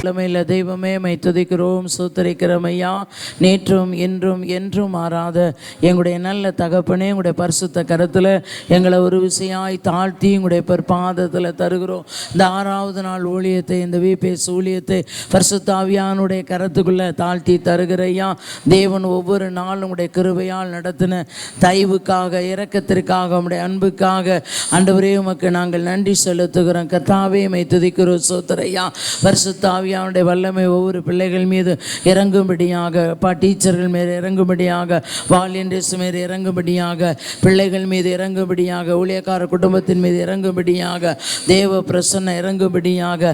வல்லமையில தெய்வமே மை துதிக்கிறோம், ஸ்தோத்திரிக்கிறோம் ஐயா. நேற்றும் இன்றும் என்றும் மாறாத எங்களுடைய நல்ல தகப்பனே, உங்களுடைய பரிசுத்த கரத்தில் எங்களை ஒரு விசையாய் தாழ்த்தி உங்களுடைய பாதத்தில் தருகிறோம். இந்த 6வது நாள் ஊழியத்தை, இந்த விபிஎஸ் ஊழியத்தை பரிசுத்த ஆவியானுடைய கரத்துக்குள்ளே தாழ்த்தி தருகிறையா. தேவன் ஒவ்வொரு நாளும் உங்களுடைய கிருபையால் நடத்தின தயவுக்காக, இரக்கத்திற்காக, உங்களுடைய அன்புக்காக ஆண்டவரே உமக்கு நாங்கள் நன்றி செலுத்துகிறோம். கர்த்தாவே மை துதிக்கிறோம், ஸ்தோத்திரையா. பரிசுத்த ஆவியானுடைய வல்லமை ஒவ்வொரு பிள்ளைகள் மீது இறங்கும்படியாக, டீச்சர்கள் மீது இறங்கும்படியாக, வாலண்டியர்ஸ் மீது இறங்கும்படியாக, பிள்ளைகள் மீது இறங்கும்படியாக, ஊழியக்கார குடும்பத்தின் மீது இறங்கும்படியாக, தேவ பிரசன்ன இறங்கும்படியாக.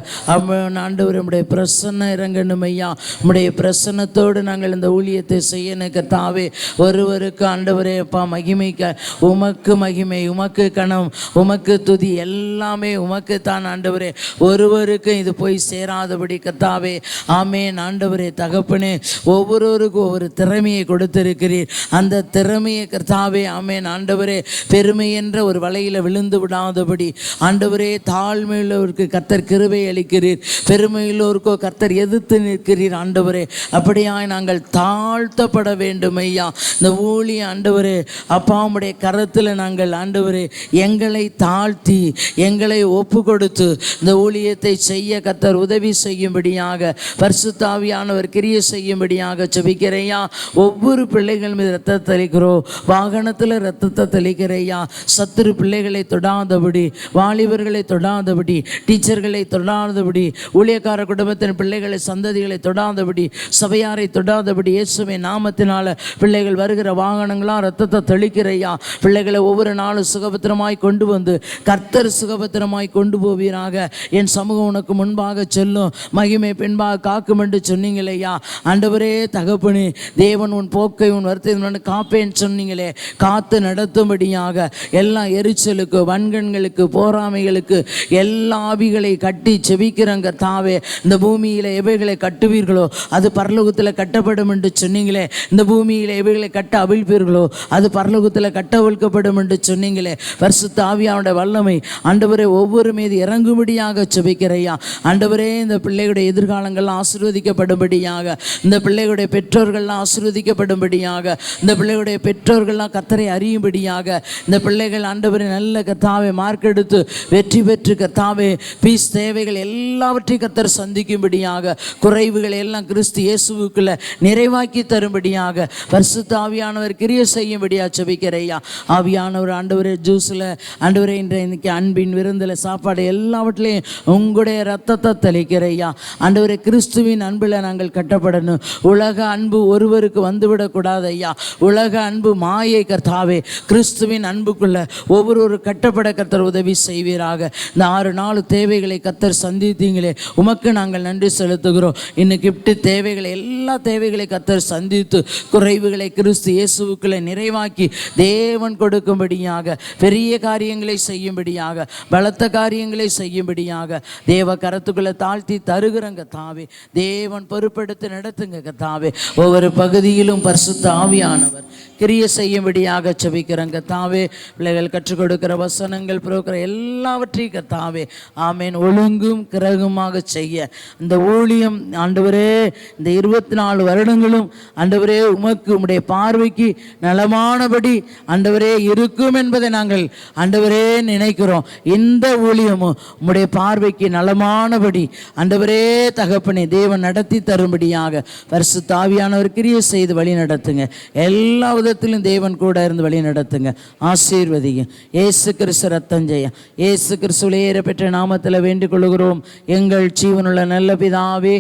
ஆண்டவர் உம்முடைய பிரசன்ன இறங்கணும் ஐயா. உம்முடைய பிரசன்னத்தோடு நாங்கள் இந்த ஊழியத்தை செய்யணும் கர்த்தாவே. ஒருவருக்கு ஆண்டவரே அப்பா மகிமைக்க, உமக்கு மகிமை, உமக்கு கணம், உமக்கு துதி, எல்லாமே உமக்கு தான் ஆண்டவரே. ஒருவருக்கு இது போய் சேராதபடி கர்த்தாவே. ஆமென் ஆண்டவரே. தகப்பனே, ஒவ்வொருவருக்கும் ஒவ்வொரு திறமையை கொடுத்திருக்கிறீர். அந்த திறமையை கர்த்தாவே ஆமென் ஆண்டவரே, பெருமை என்ற ஒரு வலையில் விழுந்து விடாதபடி ஆண்டவரே, தாழ்மையுள்ளவருக்கு கர்த்தர் கிருபை அளிக்கிறீர், பெருமையுள்ளவருக்கோ கர்த்தர் எதிர்த்து நிற்கிறீர் ஆண்டவரே. அப்படியாய் நாங்கள் தாழ்த்தப்பட வேண்டும் ஐயா. இந்த ஊழிய ஆண்டவரே அப்பாவுடைய கரத்தில் நாங்கள் ஆண்டவரே எங்களை தாழ்த்தி, எங்களை ஒப்பு கொடுத்து இந்த ஊழியத்தை செய்ய கர்த்தர் உதவி செய்யும்படியாக, பரிசுத்த ஆவியானவர் கிரியை செய்யும்படியாக ஜெபிக்கிறையா. ஒவ்வொரு பிள்ளைகள் மீது ரத்தத்தை தெளிக்கிறோம், வாகனத்தில் ரத்தத்தை தெளிக்கிறையா. சத்துரு பிள்ளைகளை தொடாதபடி, வாலிபர்களை தொடாதபடி, டீச்சர்களை தொடாதபடி, ஊழியக்கார குடும்பத்தின் பிள்ளைகளை, சந்ததிகளை தொடாதபடி, சபையாரை தொடாதபடி, இயேசுவின் நாமத்தினால பிள்ளைகள் வருகிற வாகனங்களாம் ரத்தத்தை தெளிக்கிறையா. பிள்ளைகளை ஒவ்வொரு நாளும் சுகபத்திரமாய் கொண்டு வந்து கர்த்தர் சுகபத்திரமாய் கொண்டு போவீராக. என் சமூகம் உனக்கு முன்பாக செல்லும், மகிமை பின்பாக காக்கும் என்று சொன்னீங்களையா. ஆண்டவரே தகப்பனே, தேவன் உன் போக்கை உன் வருத்தத்தை காப்பேன்னு சொன்னீங்களே, காத்து நடத்தும்படியாக எல்லா எரிச்சலுக்கு, வன்கண்களுக்கு, போராமைகளுக்கு, எல்லா ஆவிகளை கட்டி செபிக்கிறங்க தாவே. இந்த பூமியில் எவைகளை கட்டுவீர்களோ அது பரலோகத்தில் கட்டப்படும் என்று சொன்னீங்களே. இந்த பூமியில் எவைகளை கட்ட அவிழ்ப்பீர்களோ அது பரலோகத்தில் கட்டவிழ்க்கப்படும் என்று சொன்னீங்களே. பரிசுத்த ஆவியானுடைய வல்லமை ஆண்டவரே ஒவ்வொரு மீது இறங்கும்படியாக செபிக்கிறையா. ஆண்டவரே, இந்த பிள்ளைகளுடைய எதிர்காலங்கள்லாம் ஆசீர்வதிக்கப்படும்படியாக, இந்த பிள்ளைகளுடைய பெற்றோர்கள்லாம் ஆசீர்வதிக்கப்படும்படியாக, இந்த பிள்ளைகளுடைய பெற்றோர்கள்லாம் கர்த்தரை அறியும்படியாக, இந்த பிள்ளைகள் ஆண்டவரே நல்ல கர்த்தாவை மார்க் எடுத்து வெற்றி பெற்று கர்த்தாவே பீஸ் தேவைகள் எல்லாவற்றையும் கர்த்தர் சந்திக்கும்படியாக, குறைவுகளை எல்லாம் கிறிஸ்து இயேசுவுக்குள்ள நிறைவாக்கி தரும்படியாக பரிசுத்த ஆவியானவர் கிரியை செய்யும்படியாக செபிக்கிறையா. ஆவியானவர் ஆண்டவரே ஜூஸில் ஆண்டவரே இன்னைக்கு அன்பின் விருந்தில் சாப்பாடு எல்லாவற்றிலையும் உங்களுடைய ரத்தத்தை தெளிக்கிறையா. ஆண்டவரே, கிறிஸ்துவின் அன்பில் நாங்கள் கட்டப்படணும். உலக அன்பு ஒருவருக்கு வந்துவிடக்கூடாது ஐயா. உலக அன்பு மாயை கர்த்தாவே. கிறிஸ்துவின் அன்புக்குள்ள ஒவ்வொரு கட்டப்பட கர்த்தர் உதவி செய்வீராக. இந்த 6 நாள் தேவைகளை கர்த்தர் சந்தித்தீங்களே, உமக்கு நாங்கள் நன்றி செலுத்துகிறோம். இன்னைக்கு இப்படி தேவைகளை, எல்லா தேவைகளை கர்த்தர் சந்தித்து குறைவுகளை கிறிஸ்து இயேசுவுக்குள்ள நிறைவாக்கி தேவன் கொடுக்கும்படியாக, பெரிய காரியங்களை செய்யும்படியாக, பலத்த காரியங்களை செய்யும்படியாக தேவ கரத்துக்குள்ள தாழ்த்தி தருகிறங்க தாவே. தேவன் பொறுப்பெடுத்து நடத்துங்க கத்தாவே. ஒவ்வொரு பகுதியிலும் பரிசுத்த ஆவியானவர் கிரியை செய்யும்படியாக செபிக்கிறங்க தாவே. பிள்ளைகள் கற்றுக் கொடுக்கிற வசனங்கள், புரோக்கிற எல்லாவற்றையும் கத்தாவே ஆமேன் ஒழுங்கும் கிரகமாக செய்ய இந்த ஊழியம் ஆண்டவரே இந்த 24 வருடங்களும் ஆண்டவரே உமக்கு, உம்முடைய பார்வைக்கு நலமானபடி ஆண்டவரே இருக்கும் என்பதை நாங்கள் ஆண்டவரே நினைக்கிறோம். இந்த ஊழியமும் உம்முடைய பார்வைக்கு நலமானபடி ஆண்டவரே தகப்பனே தேவன் நடத்தி தரும்படியாக பரிசுத்த ஆவியானவர் கிரியை செய்து வழி நடத்துங்க. எல்லா விதத்திலும் தேவன் கூட இருந்து வழி நடத்துங்க, ஆசீர்வதிங்க. இயேசு கிறிஸ்து ரத்தம் ஜெய, இயேசு கிறிஸ்துவிலே ஏறப்பெற்ற நாமத்தில் வேண்டிக் கொள்கிறோம் எங்கள் ஜீவனுள்ள நல்ல பிதாவே.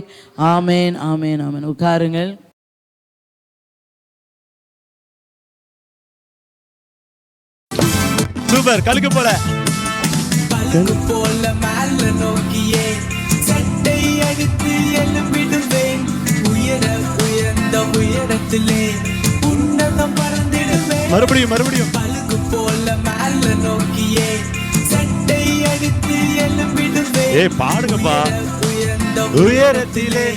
ஆமேன் ஆமேன் ஆமேன். உட்காருங்கள். சூப்பர். கலுக்கு போல போல மேல நோக்கியே சட்டை அடித்து எழும்பிடுவேன். உயர்ந்த உயரத்திலே உன்னதம் பறந்திடுவேன். மறுபடியும் பழுகு போல மேல நோக்கியே சட்டை அடித்து எழும்பிடுவேன். பாடுங்கப்பா. உயர்ந்த உயரத்திலே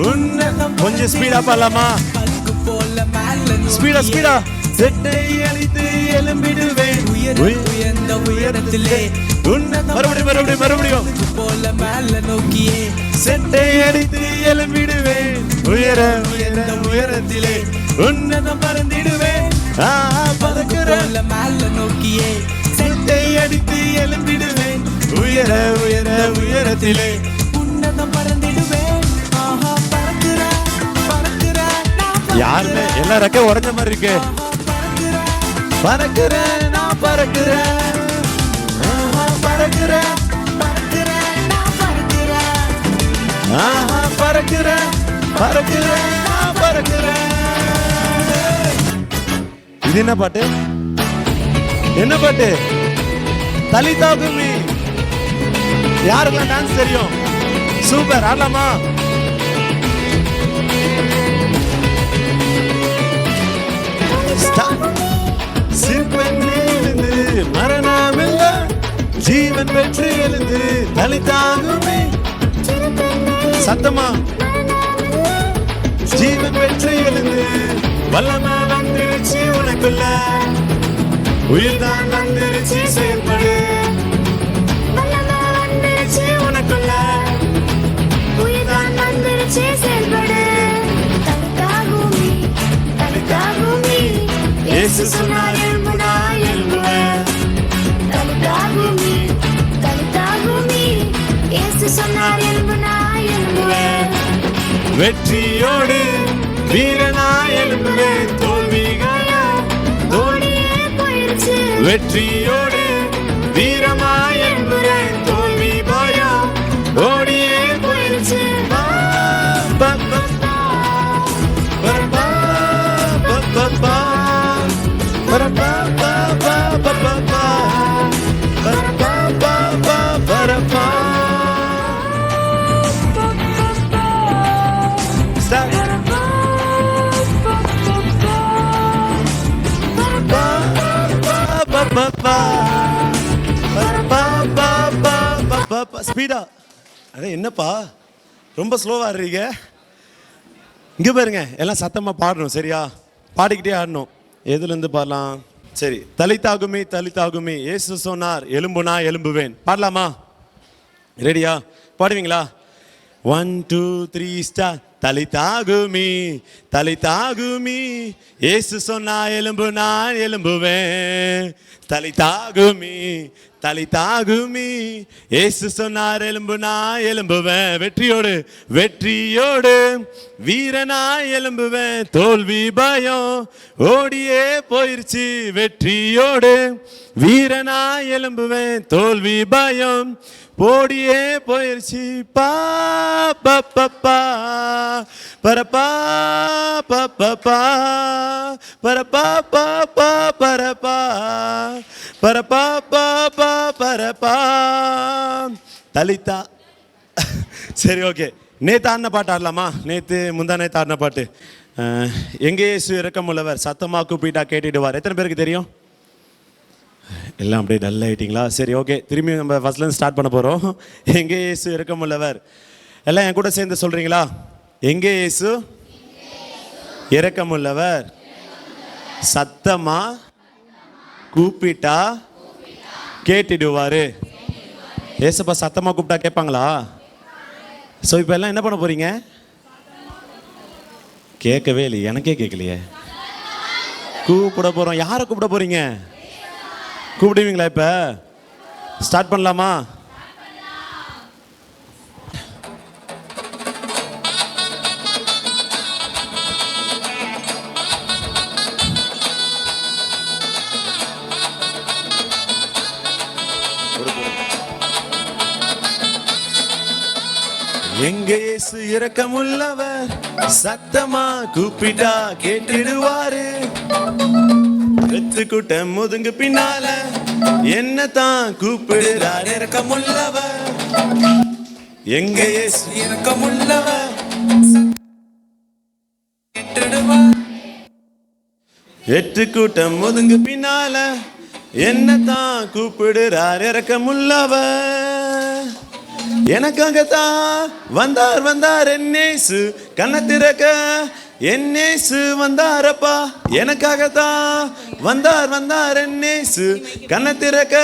உன்னதம். கொஞ்சம் ஸ்பீடா பாடலாமா? பழுகு போல மேல ஸ்பீடா சட்டை அடித்து எழும்பிடுவேன். உயர்ந்த உயரத்திலே மறுபடியும் போல மேல நோக்கியே செட்டை அடித்து எழும்பிடுவேன் உயர உயர உயரத்திலே உன்னதம் பறந்திடுவேன் போல மேல நோக்கியே செட்டை அடித்து எழும்பிடுவேன் உயர உயர உயரத்திலே உன்னதம் பறந்திடுவேன். ஆஹா பறக்குறேன் பறக்குறேன் யாருமே எல்லா ரெக்க உடஞ்ச மாதிரி இருக்கு. பறக்குறேன் நான் பறக்குறேன் பறக்குறேன் பறக்குறேன் பறக்குறேன் நான் பறக்குறேன். இது என்ன பாட்டு? என்ன பாட்டு? தலிதா பூமி. யாருக்கெல்லாம் டான்ஸ் தெரியும்? சூப்பர், ஆடலாமா? மரணமில்ல ஜீவன் பெற்று எழுந்து தலிதாகுமே. சத்தமா ஜீவன் பெற்று எழுந்து வல்லமை வந்துருச்சு உனக்குள்ள உயிர்தான் வந்துருச்சு செயல்படு உனக்குள்ள உயிர்தான் வந்துருச்சு செயல்படு. தலிதாகுமி இயேசு சொன்னார் எழும்புனாய் எழும்புவேன். தலிதாகுமி இயேசு சொன்னார் எழும்புனாய் எழும்புவேன். வெற்றியோடு வீரனாய் எழும்புவேன். தோல்விகளோ ஓடியே போயிருச்சு வெற்றியோடு வீரமாய் எழும்புவேன். தோல்வி பயம் ஓடியே போயிருச்சு. ஸ்பீடா. அட என்னப்பா ரொம்ப ஸ்லோவா ஆடுறீங்க? இங்க பாருங்க, எல்லாம் சத்தமா பாடணும், சரியா? பாடிக்கிட்டே ஆடணும். எதுல இருந்து பாடலாம்? சரி, தலிதாகுமி தலிதாகுமி இயேசு சொன்னார் எலும்புனா எலும்புவேன். பாடலாமா? ரெடியா? பாடுவீங்களா? 1 2 3 ஸ்டார். தலிதாகுமி தலிதாகுமி இயேசு சொன்னா எலும்பு நான் எலும்புவேன். தலிதாகுமி தலிதாகுமி இயேசு சொன்னார் எலும்பு நான் எலும்புவேன். வெற்றியோடு வெற்றியோடு வீரனாய் எலும்புவேன். தோல்வி பயம் ஓடியே போயிருச்சு. வெற்றியோடு வீரனாய் எலும்புவேன். தோல்வி பயம் போடியே போயிருச்சு. பா பப்பா பரப்பா பப்பா பரப்பா பாப்பா பரப்பா பரப்பா பாப்பா பரப்பா. தலிதா. சரி, ஓகே. நேத்து ஆடின பாட்டு ஆடலாமா? நேத்து முந்தா நேத்து ஆடின பாட்டு. எங்கே இயேசு இரக்கமுள்ளவர், சத்தமா கூப்பிட்டா கேட்டுடுவார். எத்தனை பேருக்கு தெரியும்? எல்லாம் அப்படியே டல் ஆகிட்டீங்களா? சரி, ஓகே. திரும்பி நம்ம ஃபர்ஸ்ட்லேருந்து ஸ்டார்ட் பண்ண போகிறோம். எங்கே இயேசு இரக்கமுள்ளவர். எல்லாம் என் கூட சேர்ந்து சொல்கிறீங்களா? எங்கே இயேசு இரக்கமுள்ளவர், சத்தமா கூப்பிட்டா கேட்டுடுவாரு. ஏசப்பா சத்தமா கூப்பிட்டா கேட்பாங்களா? ஸோ இப்போ எல்லாம் என்ன பண்ண போறீங்க? கேட்கவே இல்லையே, எனக்கே கேட்கலையே. கூப்பிட போகிறோம். யாரை கூப்பிட போறீங்க? கூப்பிடுவீங்களா? இப்ப ஸ்டார்ட் பண்ணலாமா? எங்க இயேசு இரக்கமுள்ளவர், சத்தமா கூப்பிட்டா கேட்டிடுவாரு. வெத்து கூட்டம் முதுங்கு பின்னால என்னதான் கூப்பிடுறார் இரக்கமுள்ளவர். எங்க இயேசு இரக்கமுள்ளவர் வெற்று கூட்டம் முதுங்கு பின்னால என்னதான் கூப்பிடுறார் இரக்கமுள்ளவர். எனக்காகத்தான் வந்தார் வந்தார் என் இயேசு, கண்ண திறக்க என்னேசு வந்தாரப்பா எனக்காகத்தான் வந்தார் என்னேசு கண்ணை திறக்க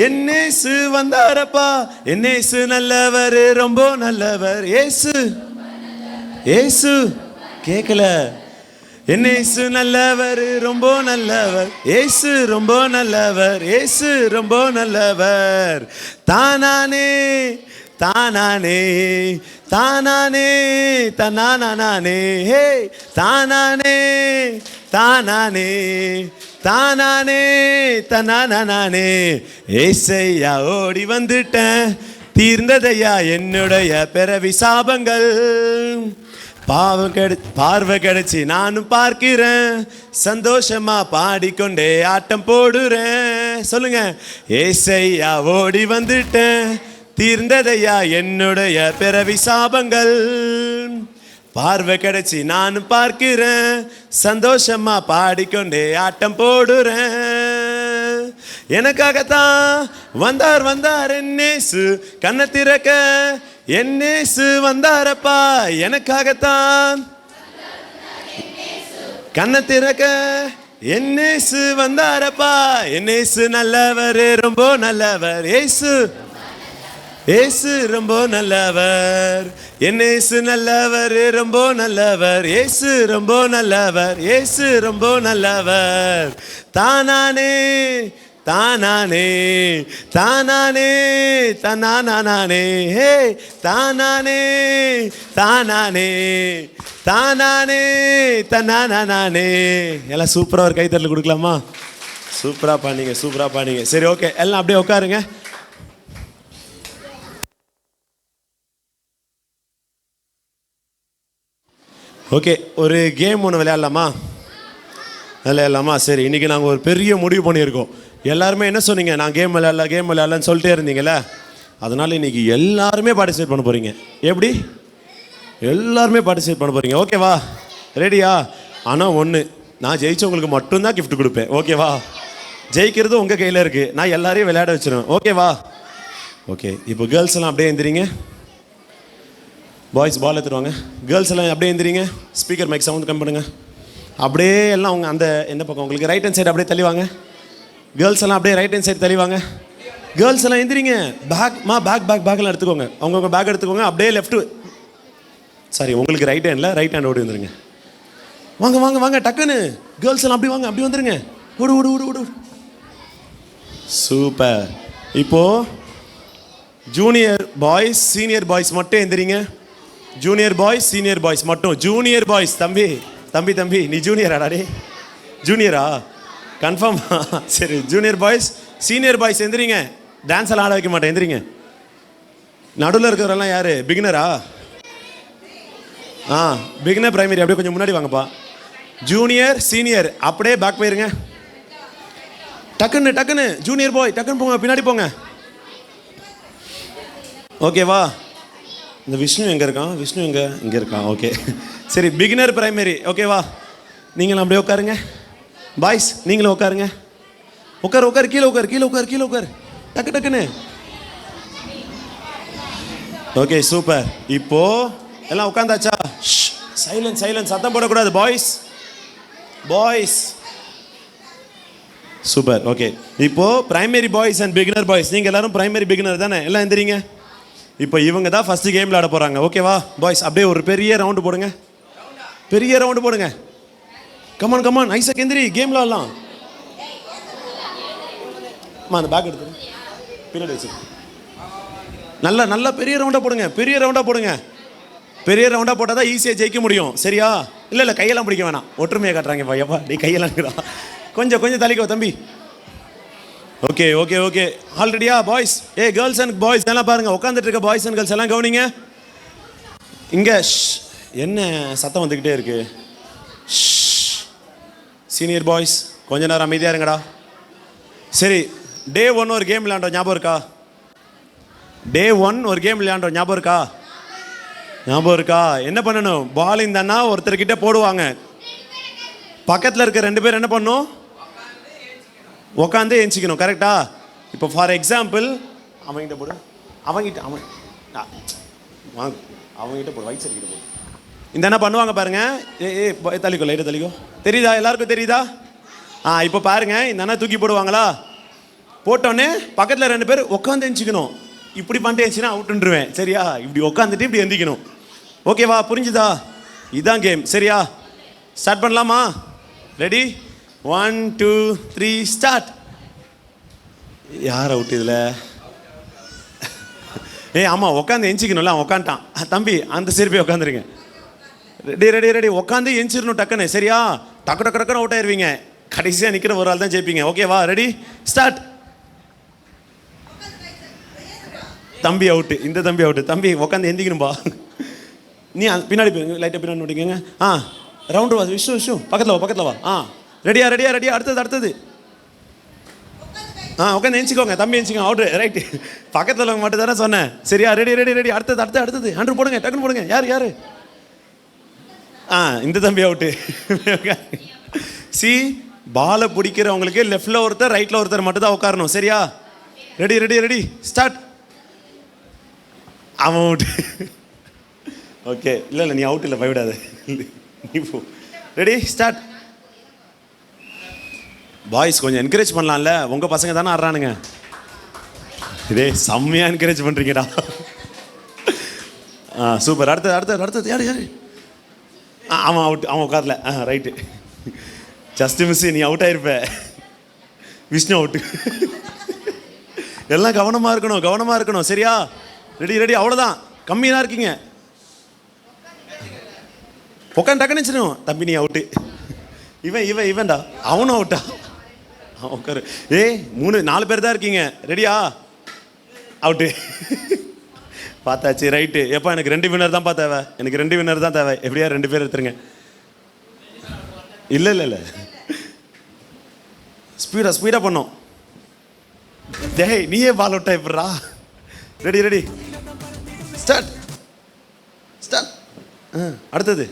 என்னேசு வந்தாரப்பா என்னேசு நல்லவர் ரொம்ப நல்லவர் ஏசு கேட்கல என்னேசு நல்லவர் ரொம்ப நல்லவர் ஏசு ரொம்ப நல்லவர் தானானே தன்னானே ஹே தானானே தன்னானே ஏசையா ஓடி வந்துட்டேன் தீர்ந்ததையா என்னுடைய பிறவி சாபங்கள் பார்வை கிடைச்சி நானும் பார்க்கிறேன் சந்தோஷமா பாடிக்கொண்டே ஆட்டம் போடுறேன் சொல்லுங்க ஏசையா ஓடி வந்துட்டேன் தீர்ந்ததையா என்னுடைய பிறவி சாபங்கள் பார்வை கிடைச்சி நானும் பார்க்கிறேன் சந்தோஷமா பாடிக்கொண்டே ஆட்டம் போடுறேன் எனக்காகத்தான் வந்தார் என்னேசு கண்ணை திறக்க என்னேசு வந்தாரப்பா எனக்காகத்தான் கண்ணை திறக்க என்னேசு வந்தாரப்பா என்னேசு நல்லவர் ரொம்ப நல்லவர் ஏசு ரொம்ப நல்லவர் என்னேசு நல்லவர் ரொம்ப நல்லவர் ஏசு ரொம்ப நல்லவர் தானானே தன்னானே ஹே தானானே தன்னானே எல்லாம் சூப்பரா ஒரு கைத்தட்டல் கொடுக்கலாமா? சூப்பரா பாடிங்க சரி ஓகே எல்லாம் அப்படியே உட்காருங்க. ஓகே ஒரு கேம் ஒன்று விளையாடலாமா? சரி இன்றைக்கி நாங்கள் ஒரு பெரிய முடிவு பண்ணியிருக்கோம். எல்லாருமே என்ன சொன்னீங்க? நான் கேம் விளையாடலான்னு சொல்லிட்டே இருந்தீங்களே, அதனால் இன்றைக்கி எல்லாருமே பார்ட்டிசிபேட் பண்ண போகிறீங்க. எப்படி? எல்லாருமே பார்ட்டிசிபேட் பண்ண போகிறீங்க. ஓகேவா? ரெடியா? ஆனால் ஒன்று, நான் ஜெயிச்சவங்களுக்கு மட்டும்தான் கிஃப்ட் கொடுப்பேன். ஓகேவா? ஜெயிக்கிறது உங்கள் கையில் இருக்குது. நான் எல்லாரையும் விளையாட வச்சிருவேன். ஓகேவா? ஓகே, இப்போ கேர்ள்ஸ் எல்லாம் அப்படியே எந்திரிங்க. பாய்ஸ் பால் எடுத்துருவாங்க. கேர்ள்ஸ் எல்லாம் அப்படியே எந்திரிங்க. ஸ்பீக்கர் மைக் சவுண்ட் கம்மி பண்ணுங்க. அப்படியே எல்லாம் அவங்க அந்த எந்த பக்கம் உங்களுக்கு ரைட் ஹேண்ட் சைடு அப்படியே தள்ளிவாங்க. கேர்ள்ஸ் எல்லாம் அப்படியே ரைட் ஹேண்ட் சைடு தள்ளிவாங்க. கேர்ள்ஸ் எல்லாம் எந்திரிங்க. பேக்லாம் எடுத்துக்கோங்க. அவங்கவுங்க பேக் எடுத்துக்கோங்க. அப்படியே லெஃப்ட்டு சாரி உங்களுக்கு ரைட் ஹேண்ட் ஓடி வந்துருங்க. வாங்க டக்குன்னு கேர்ள்ஸ் எல்லாம் அப்படி வாங்க, அப்படி வந்துருங்க. ஓடு. சூப்பர். இப்போது ஜூனியர் பாய்ஸ் சீனியர் பாய்ஸ் மட்டும் எந்திரிங்க. ஜூனியர் பாய்ஸ் மட்டும். ஜூனியர் பாய்ஸ் தம்பி நீ ஜூனியராடா? டே ஜூனியரா? கன்ஃபார்ம்? சரி ஜூனியர் பாய்ஸ் சீனியர் பாய்ஸ் எந்திரிங்க. டான்ஸ் எல்லாம் ஆட வைக்க மாட்டேன், எந்திரிங்க. நடுவில் இருக்கிறவரெல்லாம் யார்? பிகினரா? பிகினர் பிரைமரி அப்படியே கொஞ்சம் முன்னாடி வாங்கப்பா. ஜூனியர் சீனியர் அப்படியே பேக் போயிருங்க. டக்குன்னு ஜூனியர் பாய் டக்குன்னு போங்க, பின்னாடி போங்க. ஓகேவா? இந்த விஷ்ணு எங்கே இருக்கான்? இங்கே இருக்கான். ஓகே சரி பிகினர் பிரைமரி. ஓகேவா? நீங்களும் அப்படியே உட்காருங்க. பாய்ஸ் நீங்களும் உட்காருங்க. உட்காரு கீழே உட்காரு டக்குன்னு. Okay super. இப்போ எல்லாம் உட்காந்தாச்சா? சைலன்ஸ் சத்தம் போடக்கூடாது. Boys super. ஓகே இப்போ primary boys and beginner boys, நீங்கள் எல்லாரும் பிரைமரி பிகினர் தானே? எல்லாம் எந்திரிங்க. இப்போ இவங்க தான் ஃபஸ்ட்டு கேம் விளையாட போகிறாங்க. ஓகேவா? பாய்ஸ் அப்படியே ஒரு பெரிய ரவுண்டு போடுங்க. கமான் ஐசக் எந்திரி, கேம் விளையாடலாம். அந்த பேக் எடுத்து பின்னாடி வச்சு நல்லா பெரிய ரவுண்டாக போடுங்க. பெரிய ரவுண்டாக போட்டால் தான் ஈஸியாக ஜெயிக்க முடியும். சரியா? இல்லை கையெல்லாம் பிடிக்க வேணாம். ஒற்றுமையாக காட்டுறாங்க. எப்பா நீ கையெல்லாம் கொஞ்சம் தள்ளிக்கோ தம்பி. ஓகே ஆல்ரெடியா பாய்ஸ்? கேர்ள்ஸ் அண்ட் பாய்ஸ் எல்லாம் பாருங்க. உட்காந்துட்டு இருக்க பாய்ஸ் அண்ட் கேர்ள்ஸ் எல்லாம் கவனிங்க. இங்கே என்ன சத்தம் வந்துக்கிட்டே இருக்கு? சீனியர் பாய்ஸ் கொஞ்ச நேரம் அமைதியாக இருங்கடா. சரி டே 1 ஒரு கேம் விளையாண்டோம், ஞாபகம் இருக்கா? ஞாபகம் இருக்கா? என்ன பண்ணணும்? பால் இந்தன்னா ஒருத்தர்கிட்ட போடுவாங்க. பக்கத்தில் இருக்க 2 பேர் என்ன பண்ணணும்? உட்காந்து ஏஞ்சிக்கணும். கரெக்டா? இப்போ ஃபார் எக்ஸாம்பிள் அவங்ககிட்ட போடு. அவங்ககிட்ட போடு. ரைட் சைடு கிட்ட போடு. இந்த என்ன பண்ணுவாங்க பாருங்க. தள்ளிக்கோ, லைட்டாக தள்ளிக்கோ. தெரியுதா? எல்லாருக்கும் தெரியுதா? இப்போ பாருங்க, இந்த அண்ணா தூக்கி போடுவாங்களா? போட்டோன்னே பக்கத்தில் 2 பேர் உட்காந்து எந்திக்கணும். இப்படி பண்ணிட்டு எந்திச்சுன்னா அவுட்டுருவேன். சரியா? இப்படி உட்காந்துட்டு இப்படி எந்திக்கணும். ஓகேவா? புரிஞ்சுதா? இதுதான் கேம். சரியா? ஸ்டார்ட் பண்ணலாமா? ரெடி? 1 2 3 ஸ்டார்ட். யார் அவுட் இதில்? ஆமாம், உட்காந்து எந்திக்கணும்ல. அவன் உட்காந்துட்டான். தம்பி அந்த சரி போய் உட்காந்துருங்க. Ready ready ready. உட்காந்து எந்திரிடணும் டக்குன்னு. சரியா? டக்கு டக்கு டக்குன்னு அவுட் ஆயிடுவீங்க. கடைசியாக நிற்கிற ஒரு ஆள் தான் ஜெயிப்பீங்க. ஓகேவா? Ready start. தம்பி அவுட்டு. இந்த தம்பி அவுட்டு. தம்பி உட்காந்து எந்திக்கணும்பா. நீ பின்னாடி லைட்டாக பின்னாடி நோட்டிக்கங்க. ரவுண்டு வா. விஷு பக்கத்தில் வா. ரெடியா ரெடியா ரெடியா. அடுத்தது. உட்காந்து எந்திக்கோங்க. தம்பி எந்திக்கோங்க. அவுட்டு. ரைட்டு. பக்கத்தில் மட்டும் தானே சொன்னேன். சரியா? Ready ready ready. அடுத்தது. 100 போடுங்க. டக்குன்னு போடுங்க. யார்? இந்த தம்பி அவுட்டு. சி, பாலை பிடிக்கிறவங்களுக்கு லெஃப்டில் ஒருத்தர் ரைட்டில் ஒருத்தர் மட்டும் தான் உட்காரணும். சரியா? Ready ready ready start. அவன் அவுட்டு. ஓகே. இல்லை நீ அவுட் இல்லை, பயவிடாத. நீ போ. Ready start. பாய்ஸ் கொஞ்சம் என்கரேஜ் பண்ணலாம்ல. உங்கள் பசங்க தானே ஆடுறானுங்க. இதே செம்மையாக என்கரேஜ் பண்ணுறீங்கடா. சூப்பர். அடுத்தது யார்? அவன் அவுட். அவன் உட்காரல. ரைட்டு. Just miss. நீ அவுட் ஆயிருப்ப. விஷ்ணு அவுட்டு. எல்லாம் கவனமாக இருக்கணும். சரியா? ரெடி. அவ்வளோதான். கம்மியாக இருக்கீங்க. உட்காந்து டக்குன்னு வச்சிடணும். தம்பி நீ அவுட்டு. இவன்டா அவனும் அவுட்டா? உட்காரு. 4 பேர் தான் இருக்கீங்க. ரெடியா? அவுட்டு. பார்த்தாச்சு. ரைட்டு. எப்பா எனக்கு 2 வின்னர் தான்ப்பா தேவை. எனக்கு 2 வின்னர் தான் தேவை. எப்படியா 2 பேர் எடுத்துருங்க. இல்லை ஸ்பீடாக பண்ணோம். நீயே பால் அவுட் ஆயிடுறா. Ready start. அடுத்தது.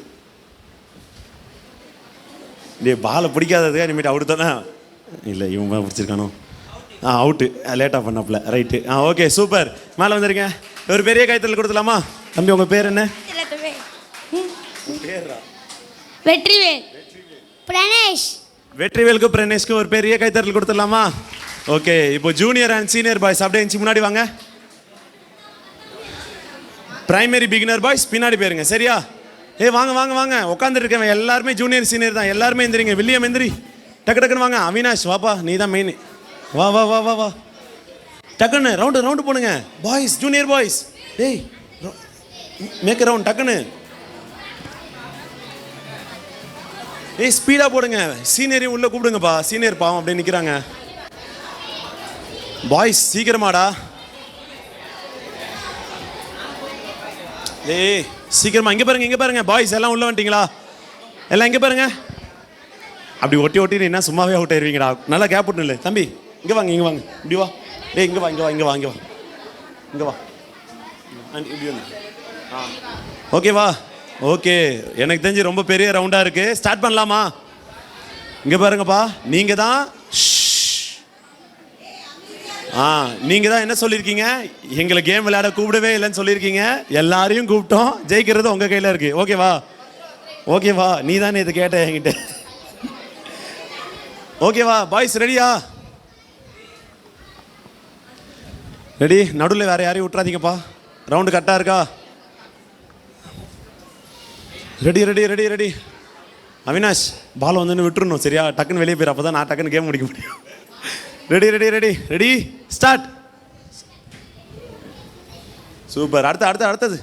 பாலை பிடிக்காதது இனிமேட்டு அவுட் தானே? இல்லை, இவன் பிடிச்சிருக்கானோ? அவுட்டு. லேட்டாக பண்ணப்பல. ரைட்டு. Okay super. மேலே வந்துருங்க. ஒரு பெரிய கைத்தல் கொடுத்துலாமா? தம்பி உங்கள் பேர் என்ன? வெற்றிவேல். பிரணேஷ். வெற்றிவேலுக்கு பிரணேஷ்க்கு ஒரு பெரிய கைத்தறல் கொடுத்துடலாமா? ஓகே. இப்போ ஜூனியர் அண்ட் சீனியர் பாய்ஸ் அப்படியே இருந்துச்சு முன்னாடி வாங்க. பிரைமரி பிகினர் பாய்ஸ் பின்னாடி போயிருங்க. சரியா? வாங்க. உட்காந்துட்டு இருக்கவன் எல்லாருமே ஜூனியர் சீனியர் தான். எல்லாருமே எந்திரிங்க. வில்லியம் எந்திரி. டக்குன்னு வாங்க. அவினாஷ் வாப்பா, நீ தான் மெயின். வா. டக்குன்னு ரவுண்டு போடுங்க. Boys, junior boys. Make round. டக்குன்னு ஸ்பீடாக போடுங்க. சீனியரையும் உள்ளே கூப்பிடுங்கப்பா. சீனியர் பாவம் அப்படியே நிற்கிறாங்க. பாய்ஸ் சீக்கிரமாடா. சீக்கிரமா. இங்கே பாருங்க. பாய்ஸ் எல்லாம் உள்ளே வந்துட்டீங்களா? எல்லாம் இங்கே பாருங்க. அப்படி ஒட்டி என்ன சும்மாவே அவுட் ஆயிருவீங்கடா. நல்லா கேப் விட்டு இல்லை. தம்பி இங்கே வாங்க. இப்படி வா. இங்கே வா. இப்படி வந்து. ஓகேவா? ஓகே. எனக்கு தெரிஞ்சு ரொம்ப பெரிய ரவுண்டாக இருக்குது. ஸ்டார்ட் பண்ணலாமா? இங்கே பாருங்கப்பா. நீங்கள் தான் என்ன சொல்லியிருக்கீங்க? எங்களை கேம் விளையாட கூப்பிடவே இல்லைன்னு சொல்லியிருக்கீங்க. எல்லாரையும் கூப்பிட்டோம். ஜெயிக்கிறது உங்கள் கையில் இருக்குது. ஓகேவா? நீ தானே இது கேட்ட என்கிட்ட. ஓகேவா? பாய்ஸ் ரெடியா? ரெடி. நடுவில் வேறு யாரையும் விட்டுறாதீங்கப்பா. ரவுண்டு கரெக்டாக இருக்கா? ரெடி. அவினாஷ் பால் வந்து விட்டுருணும். சரியா? டக்குன்னு வெளியே போயிரு. அப்போ தான் நான் டக்குன்னு கேம் முடிக்க முடியும். Ready start. சூப்பர். அடுத்தது.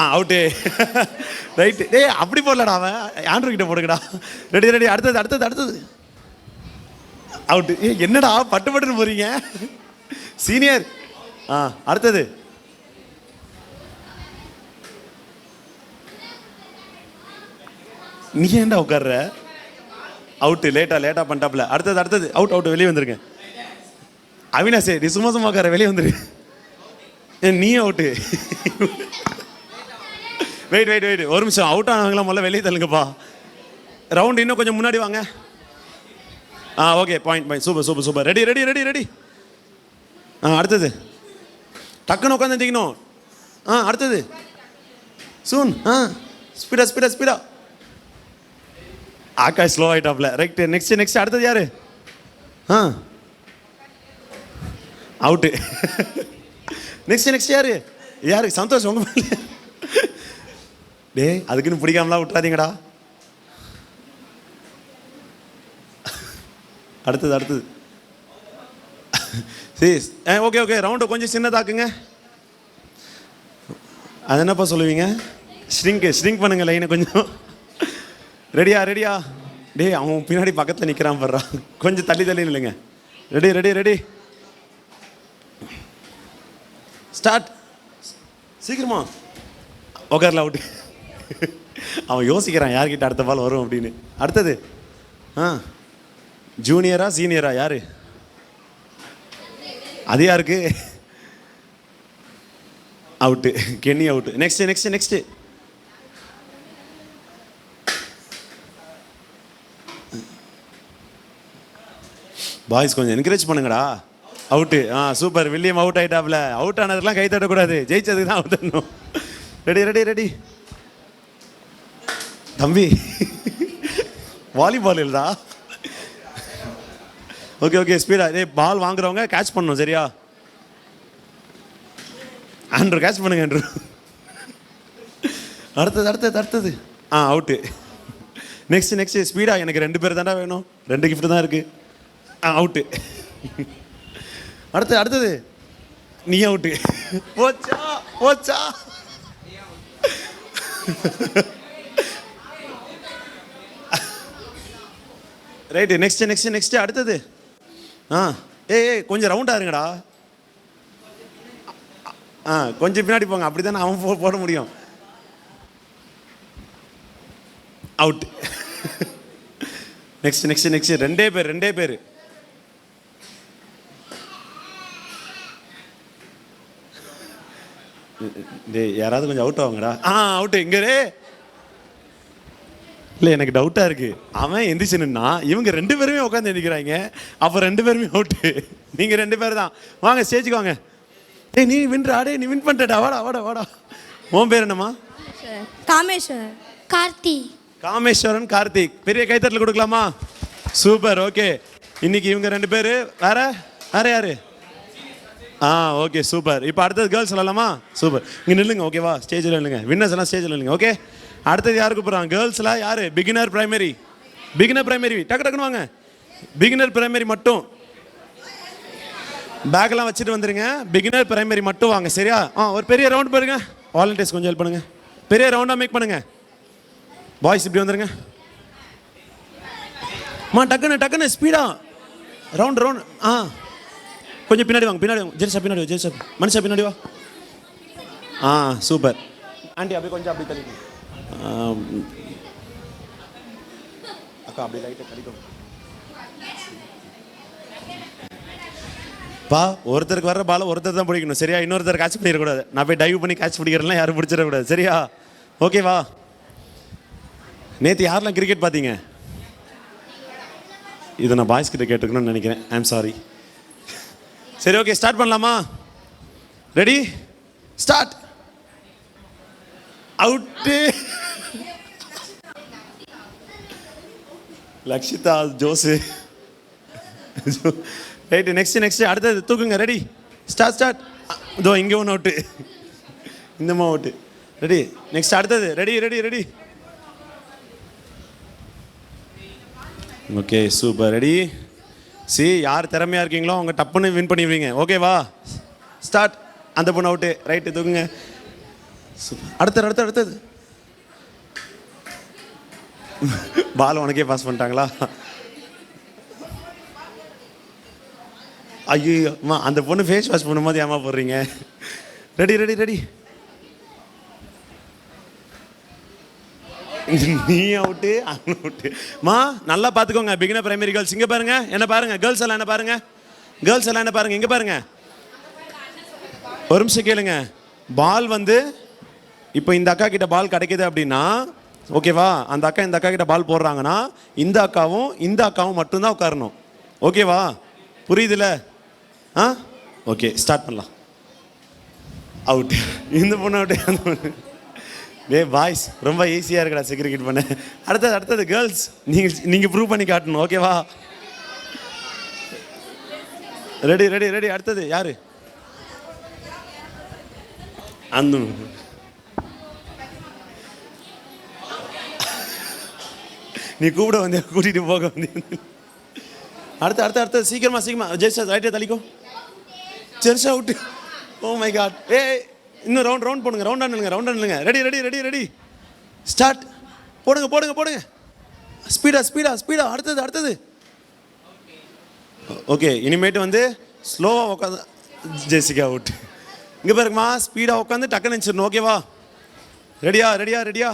அவுட்டு. ரைட்டு. அப்படி போடலடா. அவன் ஆண்ட்ரூ கிட்ட போடுங்கடா. ரெடி. அடுத்தது. அவுட்டு. என்னடா பட்டுன்னு போறீங்க? சீனியர். அடுத்தது. நீ ஏன்டா உட்கார்ற? அவுட்டு. லேட்டாக பண்ணிட்டாப்ல. அடுத்தது. அவுட். வெளியே வந்துருங்க. அவினாஷே நீ சும்மா உட்கார. வெளியே வந்துரு. நீ அவுட்டு. வெயிட். ஒரு நிமிஷம். அவுட் ஆனவங்களாம் முதல்ல வெளியே தள்ளுங்கப்பா. ரவுண்டு இன்னும் கொஞ்சம் முன்னாடி வாங்க. ஓகே. பாயிண்ட். சூப்பர். ரெடி. அடுத்தது. டக்குன்னு உட்காந்து எந்திக்கணும். அடுத்தது. சூன். ஸ்பீடா ஸ்பீடா ஸ்பீடா. ஆகாஷ் ஸ்லோ ஆயிட்டாப்ல. ரைட், நெக்ஸ்ட் அடுத்தது யாரு? அவுட்டு. நெக்ஸ்ட் யாரு? சந்தோஷ் உங்க மேல. டேய் அதுக்குன்னு பிடிக்காமலாம் விட்டுறாதீங்கடா. அடுத்தது சரி ஓகே ரவுண்டை கொஞ்சம் சின்னதாக்குங்க. அது என்னப்பா சொல்லுவீங்க? ஷ்ரிங்க் பண்ணுங்க லைனை கொஞ்சம். ரெடியா? டேய் அவன் பின்னாடி பக்கத்தில் நிற்கிறான் படுறான், கொஞ்சம் தள்ளி இல்லைங்க. Ready start. சீக்கிரமா உக்கார்ல அவுட்டு. அவன் யோசிக்கிறான் யார்கிட்ட அடுத்த பால் வரும் அப்படின்னு. அடுத்தது ஜூனியரா சீனியரா யாரு? அது யாருக்கு? Out. Kenny out. Next boys கொஞ்சம் என்கரேஜ் பண்ணுங்கடா. அவுட்டு. சூப்பர். வில்லியம் அவுட் ஆயிட்டாப்ல. அவுட் ஆனதெல்லாம் கை தட்டக்கூடாது, ஜெயிச்சதுக்கு தான் அவுட் ஆகணும். ரெடி தம்பி. வாலிபால் இல்லடா. Okay speedo. பால் வாங்குறவங்க கேட்ச் பண்ணணும் சரியா? ஆண்ட்ரூ கேட்ச் பண்ணுங்க ஆண்ட்ரூ. அடுத்தது அவுட்டு. Next speedo. எனக்கு 2 பேர் தாண்டா வேணும், 2 கிஃப்ட் தான் இருக்கு. அவுட்டு. அடுத்தது நீ அவுட்டு. போச்சா. ரைட்டு. நெக்ஸ்ட் அடுத்தது. ஏய் கொஞ்சம் ரவுண்டா இருங்கடா. கொஞ்சம் பின்னாடி போங்க, அப்படித்தானே அவன் போட முடியும். அவுட். நெக்ஸ்ட் 2 பேர். டேய் யாராவது கொஞ்சம் அவுட் ஆகுங்கடா. அவுட்டு இங்கே. இல்லை எனக்கு டவுட்டாக இருக்குது. அவன் எந்திரிச்சுன்னா இவங்க 2 பேருமே உட்காந்து எந்திக்கிறாங்க. அப்போ 2 பேருமே அவுட்டு. நீங்கள் 2 பேர் தான். வாங்க ஸ்டேஜுக்கு வாங்க. டேய் நீ வின்றா. நீ வின் பண்ணிட்டடா. வாடா. உன் பேர் என்னம்மா? காமேஸ்வரன் கார்த்திக். பெரிய கைத்தட்டல் கொடுக்கலாமா? சூப்பர். ஓகே இன்னைக்கு இவங்க 2 பேர். வேற யாரு? Okay super. இப்போ அடுத்தது கேர்ள்ஸ் சொல்லலாமா? சூப்பர். இங்கே நில்லுங்க ஓகேவா? ஸ்டேஜில் நில்லுங்க. வின்னர்ஸ் எல்லாம் ஸ்டேஜில் நில்லுங்க. ஓகே அடுத்தது யாரு கூப்பிட்றாங்க? கேர்ள்ஸ்லாம் யாரு? பிகினர் பிரைமரி டக்குன்னு வாங்க. பிகினர் பிரைமரி மட்டும் பேக்கெல்லாம் வச்சுட்டு வந்துருங்க. பிகினர் பிரைமரி மட்டும் வாங்க சரியா? ஒரு பெரிய ரவுண்ட் பாருங்க. வாலண்டியர்ஸ் கொஞ்சம் ஹெல்ப் பண்ணுங்க. பெரிய ரவுண்டாக மேக் பண்ணுங்க. பாய்ஸ் இப்படி வந்துருங்க. டக்குன்னு ஸ்பீடா ரவுண்ட். கொஞ்சம் பின்னாடி வாங்க. ஜெரிசா பின்னாடி வா. மனுஷா பின்னாடி வா. சூப்பர். ஆண்டி அப்படியே கொஞ்சம் அப்படி தள்ளி அக்கா அப்படி லைட்டாக தள்ளிக்கோ. ஒருத்தருக்கு வர்ற பால ஒருத்தர் தான் பிடிக்கணும் சரியா? இன்னொருத்தர் கேட்ச் பண்ணிடக்கூடாது. நான் போய் டைவ் பண்ணி கேட்ச் பிடிக்கிறேன்லாம் யாரும் பிடிச்சிடக்கூடாது சரியா? ஓகேவா? நேற்று யாரெல்லாம் கிரிக்கெட் பார்த்தீங்க? இதை நான் பாய்ஸ் கிட்ட கேட்டுக்கணும்னு நினைக்கிறேன். I'm sorry. சரி ஓகே ஸ்டார்ட் பண்ணலாமா? Ready start. அவுட்டு. லக்ஷிதா ஜோசு. ரைட்டு. நெக்ஸ்ட் அடுத்தது தூக்குங்க. Ready start. இதோ இங்கே ஒன்று அவுட்டு, இந்தம்மா அவுட்டு. ரெடி நெக்ஸ்ட் அடுத்தது. Ready okay super. ரெடி யார் திறமையாக இருக்கீங்களோ அவங்க டப்புன்னு வின் பண்ணிடுவீங்க. ஓகேவா? ஸ்டார்ட். அந்த பொண்ணு அவுட்டு. ரைட்டு தூக்குங்க. அடுத்தது பால் உனக்கே பாஸ் பண்ணிட்டாங்களா? ஐயோ அந்த பொண்ணு ஃபேஸ் வாஷ் பண்ணும்போது ஏமா போடுறீங்க? ரெடி நீ அவுட்டு அவுட்டு. நல்லா பார்த்துக்கோங்க. பிகினர் பிரைமரி கேர்ள்ஸ் இங்கே பாருங்க. என்ன பாருங்க கேர்ள்ஸ் எல்லாம் என்ன பாருங்க. இங்கே பாருங்க. ஒரு நிமிஷம் கேளுங்க. பால் இப்போ இந்த அக்கா கிட்ட பால் கிடைக்குது அப்படின்னா ஓகேவா? அந்த அக்கா இந்த அக்கா கிட்ட பால் போடுறாங்கன்னா இந்த அக்காவும் மட்டும்தான் உட்காரணும். ஓகேவா? புரியுதுல? ஓகே ஸ்டார்ட் பண்ணலாம். அவுட். இந்த பொண்ணு அவுட்டு. அந்த பொண்ணு பாய்ஸ் ரொம்ப ஈஸியாக இருக்குடா செக்ரிகேட் பண்ண. அடுத்தது கேர்ள்ஸ், நீங்கள் ப்ரூவ் பண்ணி காட்டணும். ஓகேவா? ரெடி. அடுத்தது யாரு? அந்த நீ கூப்பிட வந்து கூட்டிட்டு போக வந்து. அடுத்து சீக்கிரமா ஜெய்சா ரைட்டே தள்ளிக்கோ. Jersha out. Oh my god. இன்னும் ரவுண்ட் போடுங்க. ரவுண்டா நில்லுங்க. Ready start. போடுங்க. ஸ்பீடா. அடுத்தது. ஓகே, இனிமேட்டு வந்து ஸ்லோவாக உட்காந்து. Jessica out. இங்கே பாருங்கம்மா, ஸ்பீடாக உட்காந்து டக்குன்னு நினச்சிடணும். ஓகேவா? ரெடியா?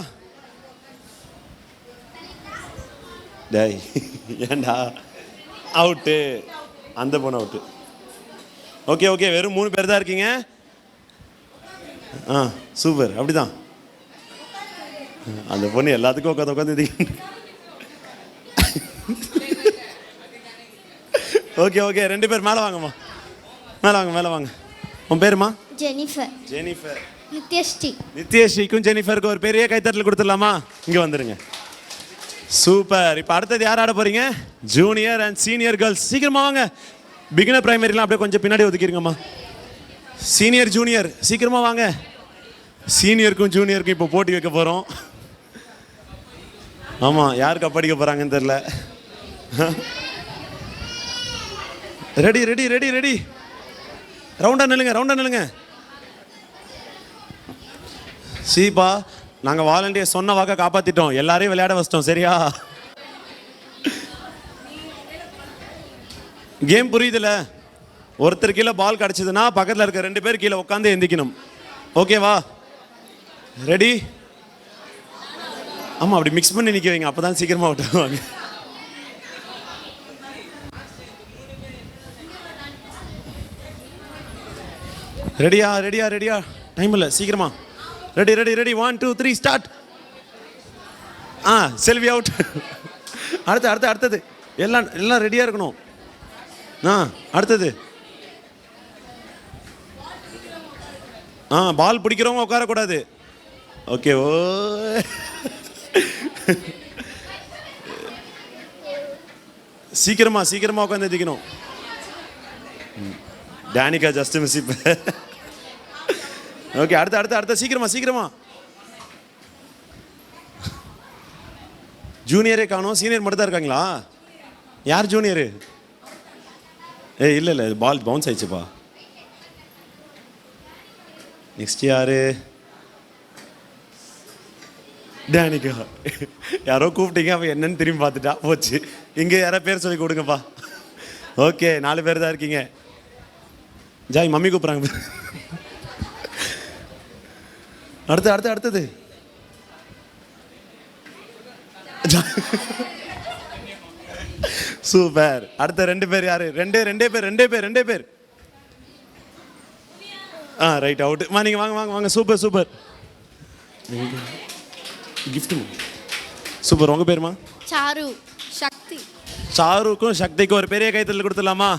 டேய் ஏண்டா அவுட்டு, அந்த பொண்ணு அவுட்டு. ஓகே, வெறும் 3 பேர் தான் இருக்கீங்க. சூப்பர். அப்படிதான் அந்த பொண்ணு எல்லாத்துக்கும் உட்காந்து ஓகே 2 பேர் மேலே வாங்கம்மா. மேலே வாங்க. உன் பேருமா? ஜெனிஃபர். நித்யஸ்ரீக்கும் ஜெனிஃபருக்கு ஒரு பெரிய கைத்தட்டல் கொடுத்துடலாமா? இங்கே வந்துடுங்க. சூப்பர். இப்போ அடுத்தது யார் ஆட போறீங்க? Junior and senior girls. சீக்கிரமா வாங்க. பிகினர் பிரைமரிலாம் அப்படியே கொஞ்சம் பின்னாடி ஒதுக்கிருங்கம்மா. சீனியர் ஜூனியர் சீக்கிரமா வாங்க. சீனியருக்கும் ஜூனியருக்கும் இப்போ போட்டி வைக்க போகிறோம். ஆமாம், யார் கப்படிக்க போகிறாங்கன்னு தெரில. ரெடி. ரவுண்டா நில்லுங்க. சீப்பா, நாங்கள் வாலண்டியர் சொன்ன வாக்க காப்பாற்றிட்டோம். எல்லாரையும் விளையாட வச்சிட்டோம். சரியா? கேம் புரியுதுல? ஒருத்தர் கீழே பால் கிடச்சிதுன்னா பக்கத்தில் இருக்க 2 பேர் கீழே உட்காந்து எந்திக்கணும். ஓகேவா? ரெடி? ஆமாம், அப்படி மிக்ஸ் பண்ணி நிற்க வைங்க. அப்போ தான் சீக்கிரமாக விட்டுருவாங்க. ரெடியா? டைம் இல்லை, சீக்கிரமா. Ready 1 2 3 start. செல்வி அவுட். அடுத்தது எல்லாம் ரெடியாக இருக்கணும். அடுத்தது பால் பிடிக்கிறவங்க உட்காரக்கூடாது. ஓகே. சீக்கிரமா உட்காந்து எதிக்கணும். டேனிகா ஜஸ்ட் மிஸ். இப்போ ஓகே, அடுத்த சீக்கிரமா. ஜூனியரே காணோம். சீனியர் மட்டும் தான் இருக்காங்களா? யார் ஜூனியரு? இல்லை பால் பவுன்ஸ் ஆயிடுச்சுப்பா. நெக்ஸ்ட் யாரு? டேனிகா. யாரோ கூப்பிட்டீங்க, அவன் என்னன்னு திரும்பி பார்த்துட்டா. போச்சு. இங்கே யாரோ பேர் சொல்லி கொடுங்கப்பா. ஓகே, 4 பேர் தான் இருக்கீங்க. ஜாய் மம்மி கூப்பிட்றாங்க. அடுத்தது சூப்பர். அடுத்த 2 பேர் யாரு? ரெண்டே பேர். Right out. நீங்க வாங்க. சூப்பர். கிஃப்ட். சூப்பர். உங்க பேருமா? சாருக்கும் சக்திக்கும் ஒரு பெரிய கைத்தட்டல் கொடுத்துடலாமா?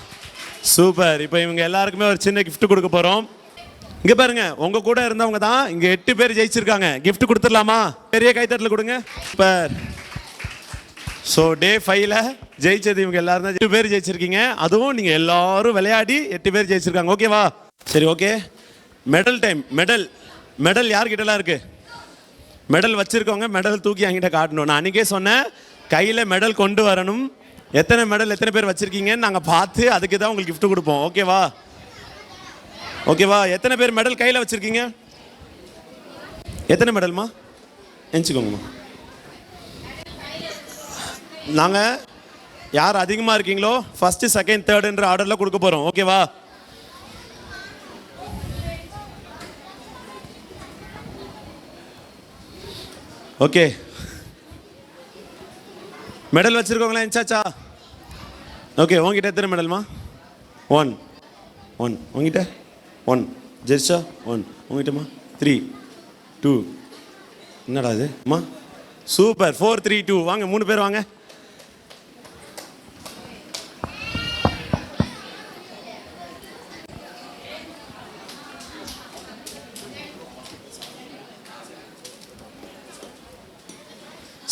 சூப்பர். இப்போ இவங்க எல்லாருக்குமே ஒரு சின்ன கிஃப்ட் கொடுக்க போறோம். இங்க பாருங்க, உங்க கூட இருந்தவங்க தான் இங்க 8 பேர் ஜெயிச்சிருக்காங்க. கிஃப்ட் கொடுத்துடலாமா? பெரிய கைத்தட்டல் கொடுங்க. சூப்பர். ஸோ டே 5ல ஜெயிச்சது இவங்க எல்லாரும் தான். 8 பேர் ஜெயிச்சிருக்கீங்க. அதுவும் நீங்க எல்லாரும் விளையாடி 8 பேர் ஜெயிச்சிருக்காங்க. ஓகேவா? சரி, ஓகே. Medal time. மெடல் யார்கிட்டலாம் இருக்கு? மெடல் வச்சிருக்கவங்க மெடல் தூக்கி என்கிட்ட காட்டணும். நான் அன்றைக்கே சொன்னேன், கையில் மெடல் கொண்டு வரணும். எத்தனை பேர் வச்சுருக்கீங்கன்னு நாங்கள் பார்த்து அதுக்கு தான் உங்களுக்கு கிஃப்ட் கொடுப்போம். ஓகேவா? எத்தனை பேர் மெடல் கையில் வச்சுருக்கீங்க? எத்தனை மெடல்மா? எஞ்சிக்கோங்கம்மா. நாங்கள் யார் அதிகமாக இருக்கீங்களோ ஃபஸ்ட்டு, செகண்ட், தேர்டுன்ற ஆர்டரில் கொடுக்க போகிறோம். ஓகேவா? ஓகே. மெடல் வச்சிருக்கோங்களா? என்சாச்சா? ஓகே. உங்ககிட்ட எத்தனை மெடல்மா? 1 உங்ககிட்ட 1. ஜெர்ஷா 1. உங்ககிட்டமா 3 2. என்னடா இது அம்மா? சூப்பர். 4 3 2. வாங்க, 3 பேர் வாங்க.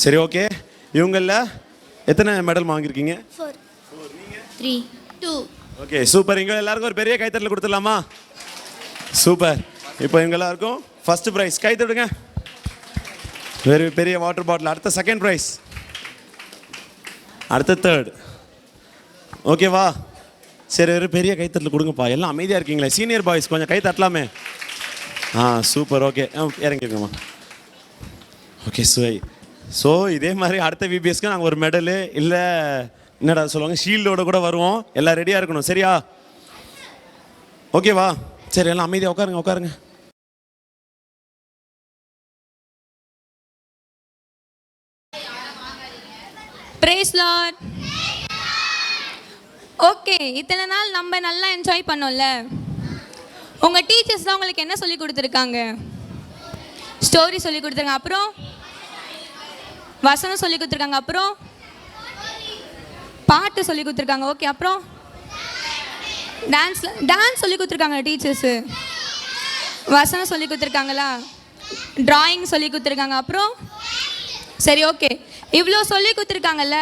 சரி ஓகே. இவங்களில் எத்தனை மெடல் வாங்கியிருக்கீங்க? 4 3 2. Okay super. இங்கே எல்லாருக்கும் ஒரு பெரிய கைத்தட்டல் கொடுத்துடலாமா? சூப்பர். இப்போ இவங்க எல்லாருக்கும் ஃபர்ஸ்ட் ப்ரைஸ் கைத்தட்டுங்க. வெரி பெரிய வாட்டர் பாட்டில். அடுத்த செகண்ட் ப்ரைஸ், அடுத்த தேர்ட். ஓகேவா? சரி ஒரு பெரிய கைத்தட்டல் கொடுங்கப்பா. எல்லாம் அமைதியாக இருக்கீங்களே. சீனியர் பாய்ஸ் கொஞ்சம் கை தட்டலாமே. சூப்பர். ஓகே இறங்கிருக்கோம்மா. ஓகே ஸோ இதே மாதிரி அடுத்த விபிஎஸ்க்கு நாங்கள் ஒரு மெடலு இல்லை என்னடா சொல்லுவாங்க ஷீல்டோட கூட வருவோம். எல்லாம் ரெடியாக இருக்கணும். சரியா? ஓகேவா? சரி எல்லாம் அமைதியாக உட்காருங்க. Praise Lord. ஓகே, இத்தனை நாள் நம்ம நல்லா என்ஜாய் பண்ணோம்ல. உங்கள் டீச்சர்ஸ் தான் உங்களுக்கு என்ன சொல்லி கொடுத்துருக்காங்க? ஸ்டோரி சொல்லி கொடுத்துருக்காங்க, அப்புறம் வசனம் சொல்லி கொடுத்துருக்காங்க, அப்புறம் பாட்டு சொல்லி கொடுத்துருக்காங்க. ஓகே, அப்புறம் டான்ஸ் சொல்லி கொடுத்துருக்காங்க டீச்சர்ஸு. வசனம் சொல்லி கொடுத்துருக்காங்களா? ட்ராயிங் சொல்லி கொடுத்துருக்காங்க, அப்புறம் சரி ஓகே இவ்வளோ சொல்லி கொடுத்துருக்காங்கல்ல.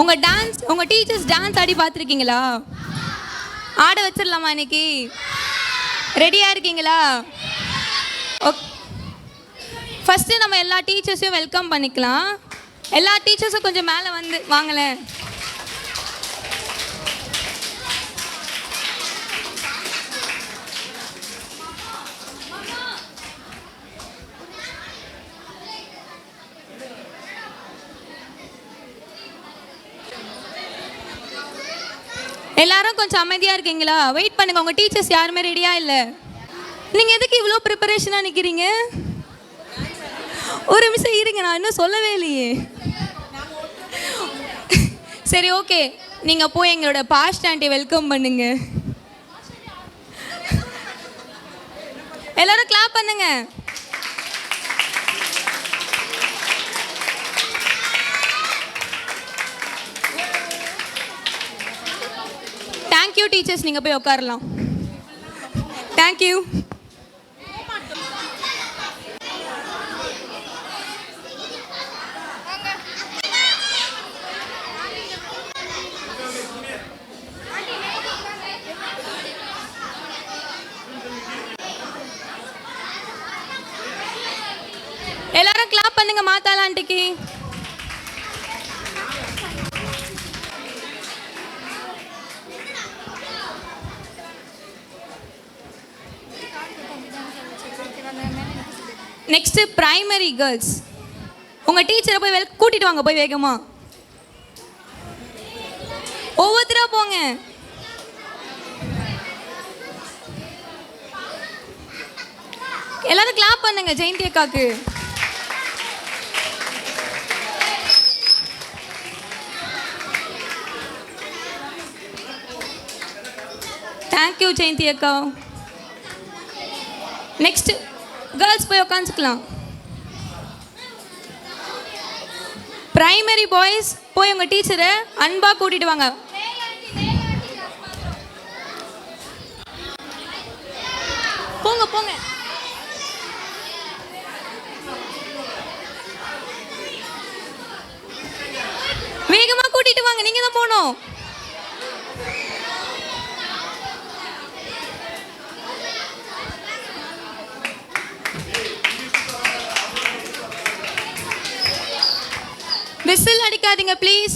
உங்கள் டீச்சர்ஸ் டான்ஸ் ஆடி பார்த்துருக்கீங்களா? ஆட வச்சிடலாமா இன்னைக்கு? ரெடியாக இருக்கீங்களா? ஓகே, ஃபஸ்ட்டு நம்ம எல்லா டீச்சர்ஸையும் வெல்கம் பண்ணிக்கலாம். எல்லா டீச்சர்ஸும் கொஞ்சம் மேலே வந்து வாங்களேன். எல்லாரும் கொஞ்சம் அமைதியாக இருக்கீங்களா? வெயிட் பண்ணுங்க. உங்கள் டீச்சர்ஸ் யாருமே ரெடியாக இல்லை. நீங்கள் எதுக்கு இவ்வளோ ப்ரிப்பரேஷனாக நிற்கிறீங்க? ஒரு நிமிஷம் இருங்க, நான் இன்னும் சொல்லவே இல்லையே. சரி ஓகே, நீங்கள் போய் எங்களோட பாஸ்ட் ஆண்டி வெல்கம் பண்ணுங்க. எல்லாரும் கிளாப் பண்ணுங்க. தேங்க்யூ டீச்சர்ஸ், நீங்கள் போய் உட்காரலாம். தேங்க்யூ. எல்லாரும் கிளாப் பண்ணுங்க மாத்தாள ஆண்டிக்கு. Next primary girls. உங்க டீச்சரை போய் கூட்டிட்டு வாங்க, போய் வேகமா ஒவ்வொருத்தரா போங்க. எல்லாரும் கிளாப் பண்ணுங்க ஜெயந்தி அக்காக்கு. தேங்க்யூ ஜெயந்தி அக்கா. நெக்ஸ்ட் கேர்ள்ஸ் போய் உட்காந்துக்கலாம். பிரைமரி பாய்ஸ் போய் உங்க டீச்சரை அன்பா கூட்டிட்டு வாங்க. போங்க போங்க. வேகமா கூட்டிட்டு வாங்க, நீங்க தான் போகணும். விசில் அடிக்காதீங்க please.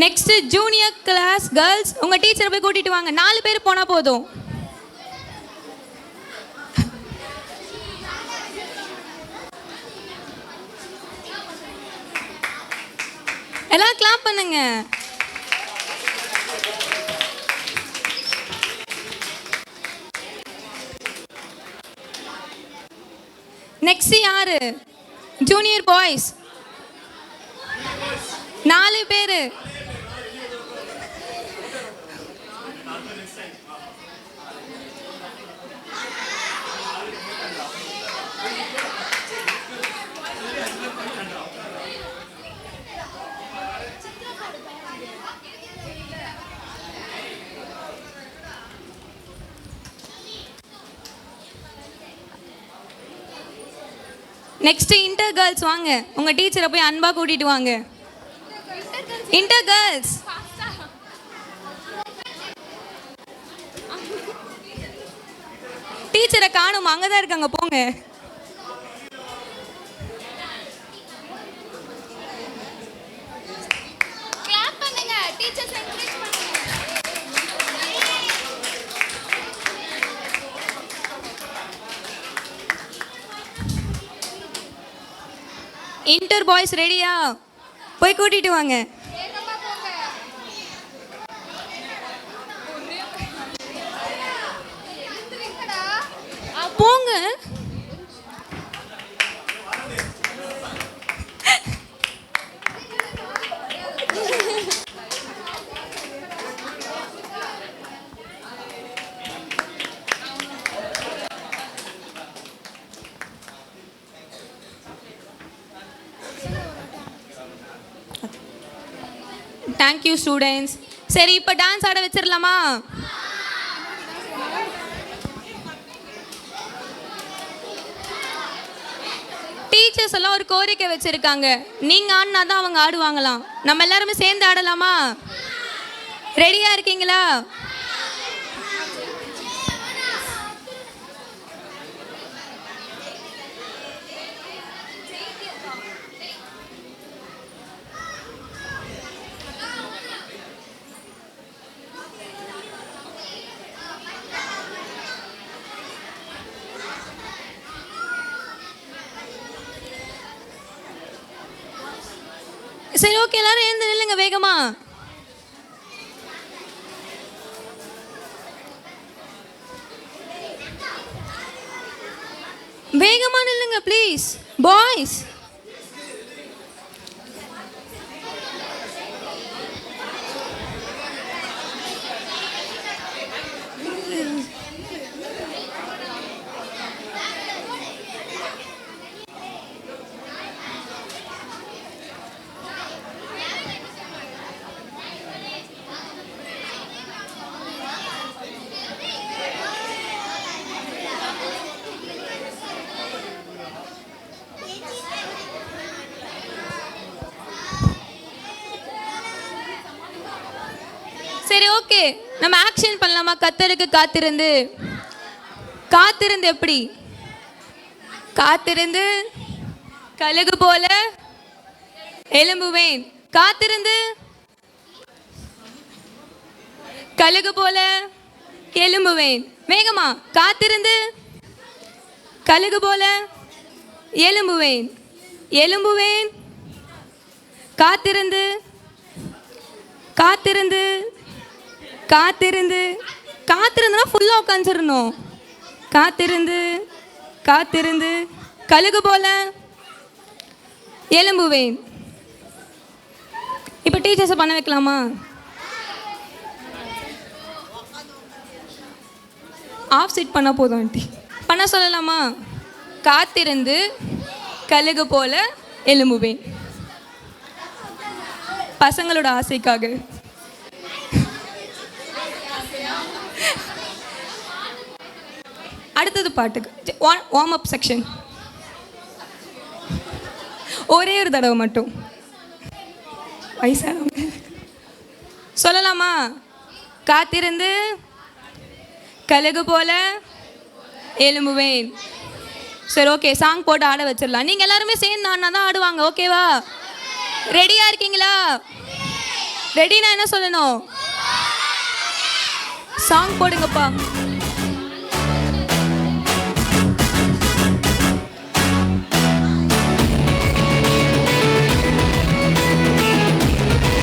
Next junior class girls, உங்க டீச்சரை போய் கூட்டிட்டு வாங்க. 4 பேர் போனா போதும். எல்லாம் கிளாப் பண்ணுங்க. நெக்ஸ்ட் யாரு? ஜூனியர் பாய்ஸ் 4 பேரு. நெக்ஸ்ட் இன்டர் கேர்ள்ஸ் வாங்க, உங்க டீச்சரை போய் அன்பா கூட்டிட்டு வாங்க. இன்டர் கேர்ள்ஸ் டீச்சரை காணும், அங்கதான் இருக்காங்க, போங்க. கிளாப் பண்ணுங்க, டீச்சர்ஸ் என்கரேஜ் பண்ணுங்க. இன்டர் பாய்ஸ் ரெடியா? போய் கூட்டிட்டு வாங்க. போங்க. Thank you students. சரி, இப்போ டான்ஸ் ஆட வச்சிடலாமா? டீச்சர்ஸ் எல்லாம் ஒரு கோரிக்கை வச்சிருக்காங்க, நீங்க ஆடினா தான் அவங்க ஆடுவாங்களாம். நம்ம எல்லாருமே சேர்ந்து ஆடலாமா? ரெடியா இருக்கீங்களா? சரி, ஓகே, எல்லாரும் எழுந்து நில்லுங்க வேகமா. வேகமா நில்லுங்க ப்ளீஸ் பாய்ஸ். சரி, ஓகே, நம்ம ஆக்ஷன் பண்ணலாமா? கத்தருக்கு காத்திருந்து. காத்திருந்து எப்படி? காத்திருந்து கழுகு போல எழும்புவேன். காத்திருந்து கழுகு போல எழும்புவேன். வேகமா, காத்திருந்து கழுகு போல எழும்புவேன். எழும்புவேன். காத்திருந்து காத்திருந்து காத்திருந்து காத்திருந்துனா ஃபுல்லாக உட்காந்துடணும். காத்திருந்து காத்திருந்து கழுகு போல எழும்புவேன். இப்போ டீச்சர்ஸை பண்ண வைக்கலாமா? ஆஃப் சீட் பண்ணால் போதும் ஆண்டி. பண்ண சொல்லலாமா? காத்திருந்து கழுகு போல எழும்புவேன். பசங்களோட ஆசைக்காக. அடுத்தது பாட்டுக்கு வார்ம் அப் செக்ஷன். ஒரே ஒரு தடவை மட்டும். வயசானவங்க சொல்லலாமா? காத்திருந்து கழுகு போல எழும்புவேன். சரி, ஓகே, சாங் போட்டு ஆட வச்சிடலாம். நீங்கள் எல்லாருமே சேர்ந்து ஆடினா தான் ஆடுவாங்க. ஓகேவா? ரெடியாக இருக்கீங்களா? ரெடினா என்ன சொல்லணும்? சாங் போடுங்கப்பா.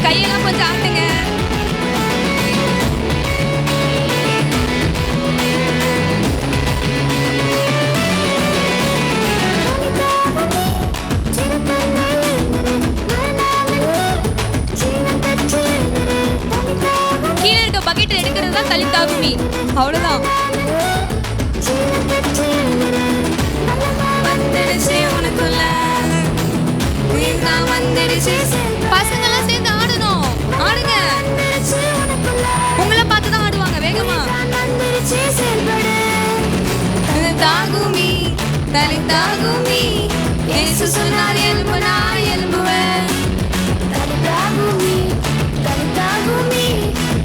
கையெல்லாம் கொஞ்சம் ஆட்டுங்க. கீழே இருக்க பக்கெட் எடுக்கிறது தான் தலித்தாகுமி. அவ்வளோதான். பசங்களாம் சேர்ந்து ஆடணும். ஆடுங்க. உங்களை பார்த்து தான் ஆடுவாங்க. வேகமா. தலித்தாகுமி தலித்தாகுமி இயேசு சொன்னார் எலும்பு நான் எலும்புவேன். கருத்தாகுமே கருத்தாகுமே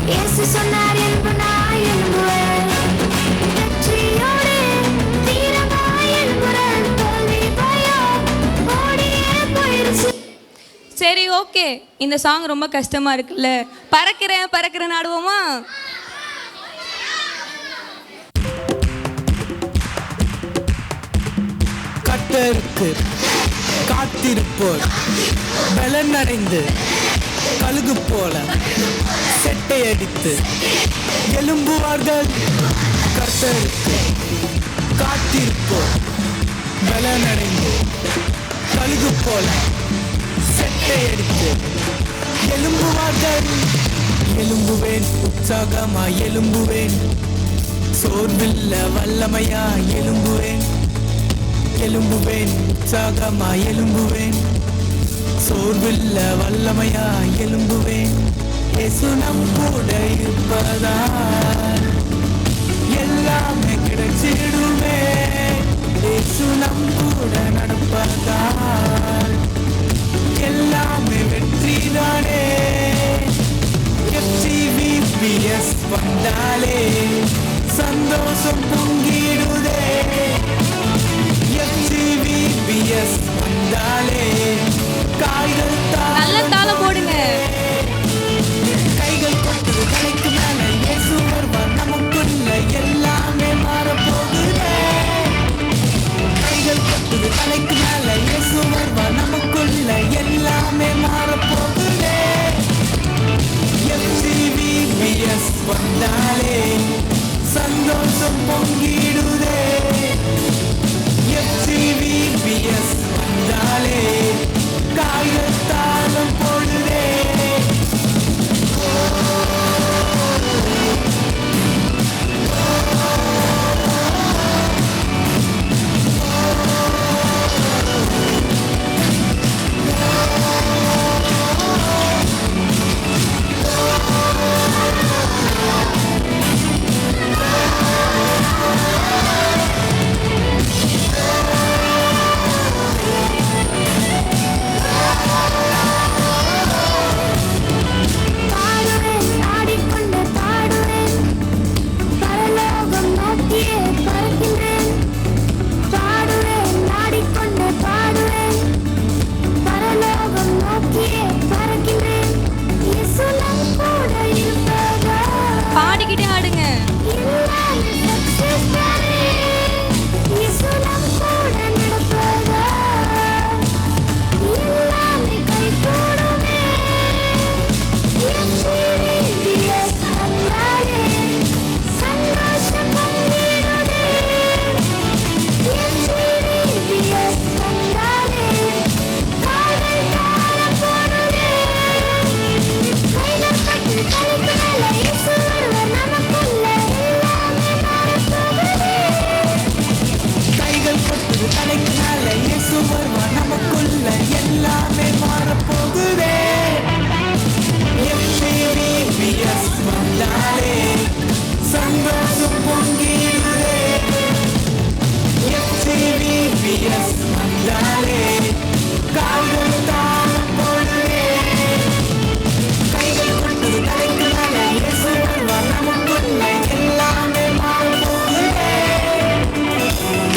இயேசு சொன்னார் எலும்பு நான் எலும்புவேன். வெற்றியோடு தீரமாய் எழும்புறேன். தோல்வி பயம் ஓடியே போயிருச்சு. சரி ஓகே, இந்த சாங் ரொம்ப கஷ்டமா இருக்குல்ல. பறக்கிறேன் பறக்கிறேன் ஆடுவோமா? கட்டருக்கு காத்திருப்போர் பலனடைந்து கழுகு போல செட்டை அடித்து எழும்புவார்கள். கர்த்தருக்கு காத்திருப்போர் பலனடைந்து கழுகு போல செட்டை அடித்து எழும்புவார்கள். எழும்புவேன் உற்சாகமாய் எழும்புவேன். சோர்வில்ல வல்லமையா எழும்புவேன். எழும்புவேன் உற்சாகமாய் எழும்புவேன். சோர்வில்ல வல்லமையா எழும்புவேன். இயேசு நம் கூட இருப்பதால் எல்லாமே கிடைச்சிடுமே. இயேசு நம் கூட நடப்பதால் எல்லாமே வெற்றிதானே. FCVPS வந்தாலே சந்தோஷம் பொங்கிடுதே. FCVPS வந்தாலே காய்கள் நல்ல தாளம் போடுங்க. கைகள் கொட்டுது தலைக்கு மேல இயேசு வருவார். நமக்குள்ள எல்லாமே மாறப்போகுதே. கைகள் கொட்டுது தலைக்கு மேல இயேசு வருவார். நமக்குள்ள எல்லாமே மாறப்போகுதே. FCVPS வந்தாலே சந்தோஷம் பொங்கிடுதே. FCVPS வந்தாலே காய்கள் தாளம் போடுதே. பாடுவேன் ஆடிக்கொண்டு பாடுவேன். பரலோகம் நோக்கியே பறக்கின்றேன். பாடுவேன் ஆடிக்கொண்டு பாடுவேன். பரலோகம் நோக்கியே பறக்கின்றேன். இயேசு நம் கூட இருப்பதால் பாடிக்கிட்டே ஆடுங்க. எல்லாமே success தானே. இயேசு நம் கூட நடப்பதால் எல்லாமே கைகூடுமே. FCVPS வந்தாலே சந்தோஷம் பொங்கிடுதே. FCVPS வந்தாலே காய்கள் தாளம் போடுதே. கைகள் கட்டி தலைக்கு மேல இயேசு வருவார். நமக்குள்ள எல்லாமே மாறப்போகுதே. கைகள் கொட்டுது தலைக்கு மேல இயேசு வருவார். நமக்குள்ள எல்லாமே மாறப்போகுதே. FCVPS வந்தாலே சந்தோஷம் பொங்கிடுதே. FCVPS வந்தாலே காய்கள் தாளம் போடுதே. கைகள் கொட்டுது தலைக்கு மேல இயேசு வருவார். நமக்குள்ள எல்லாமே மாறப்போகுதே.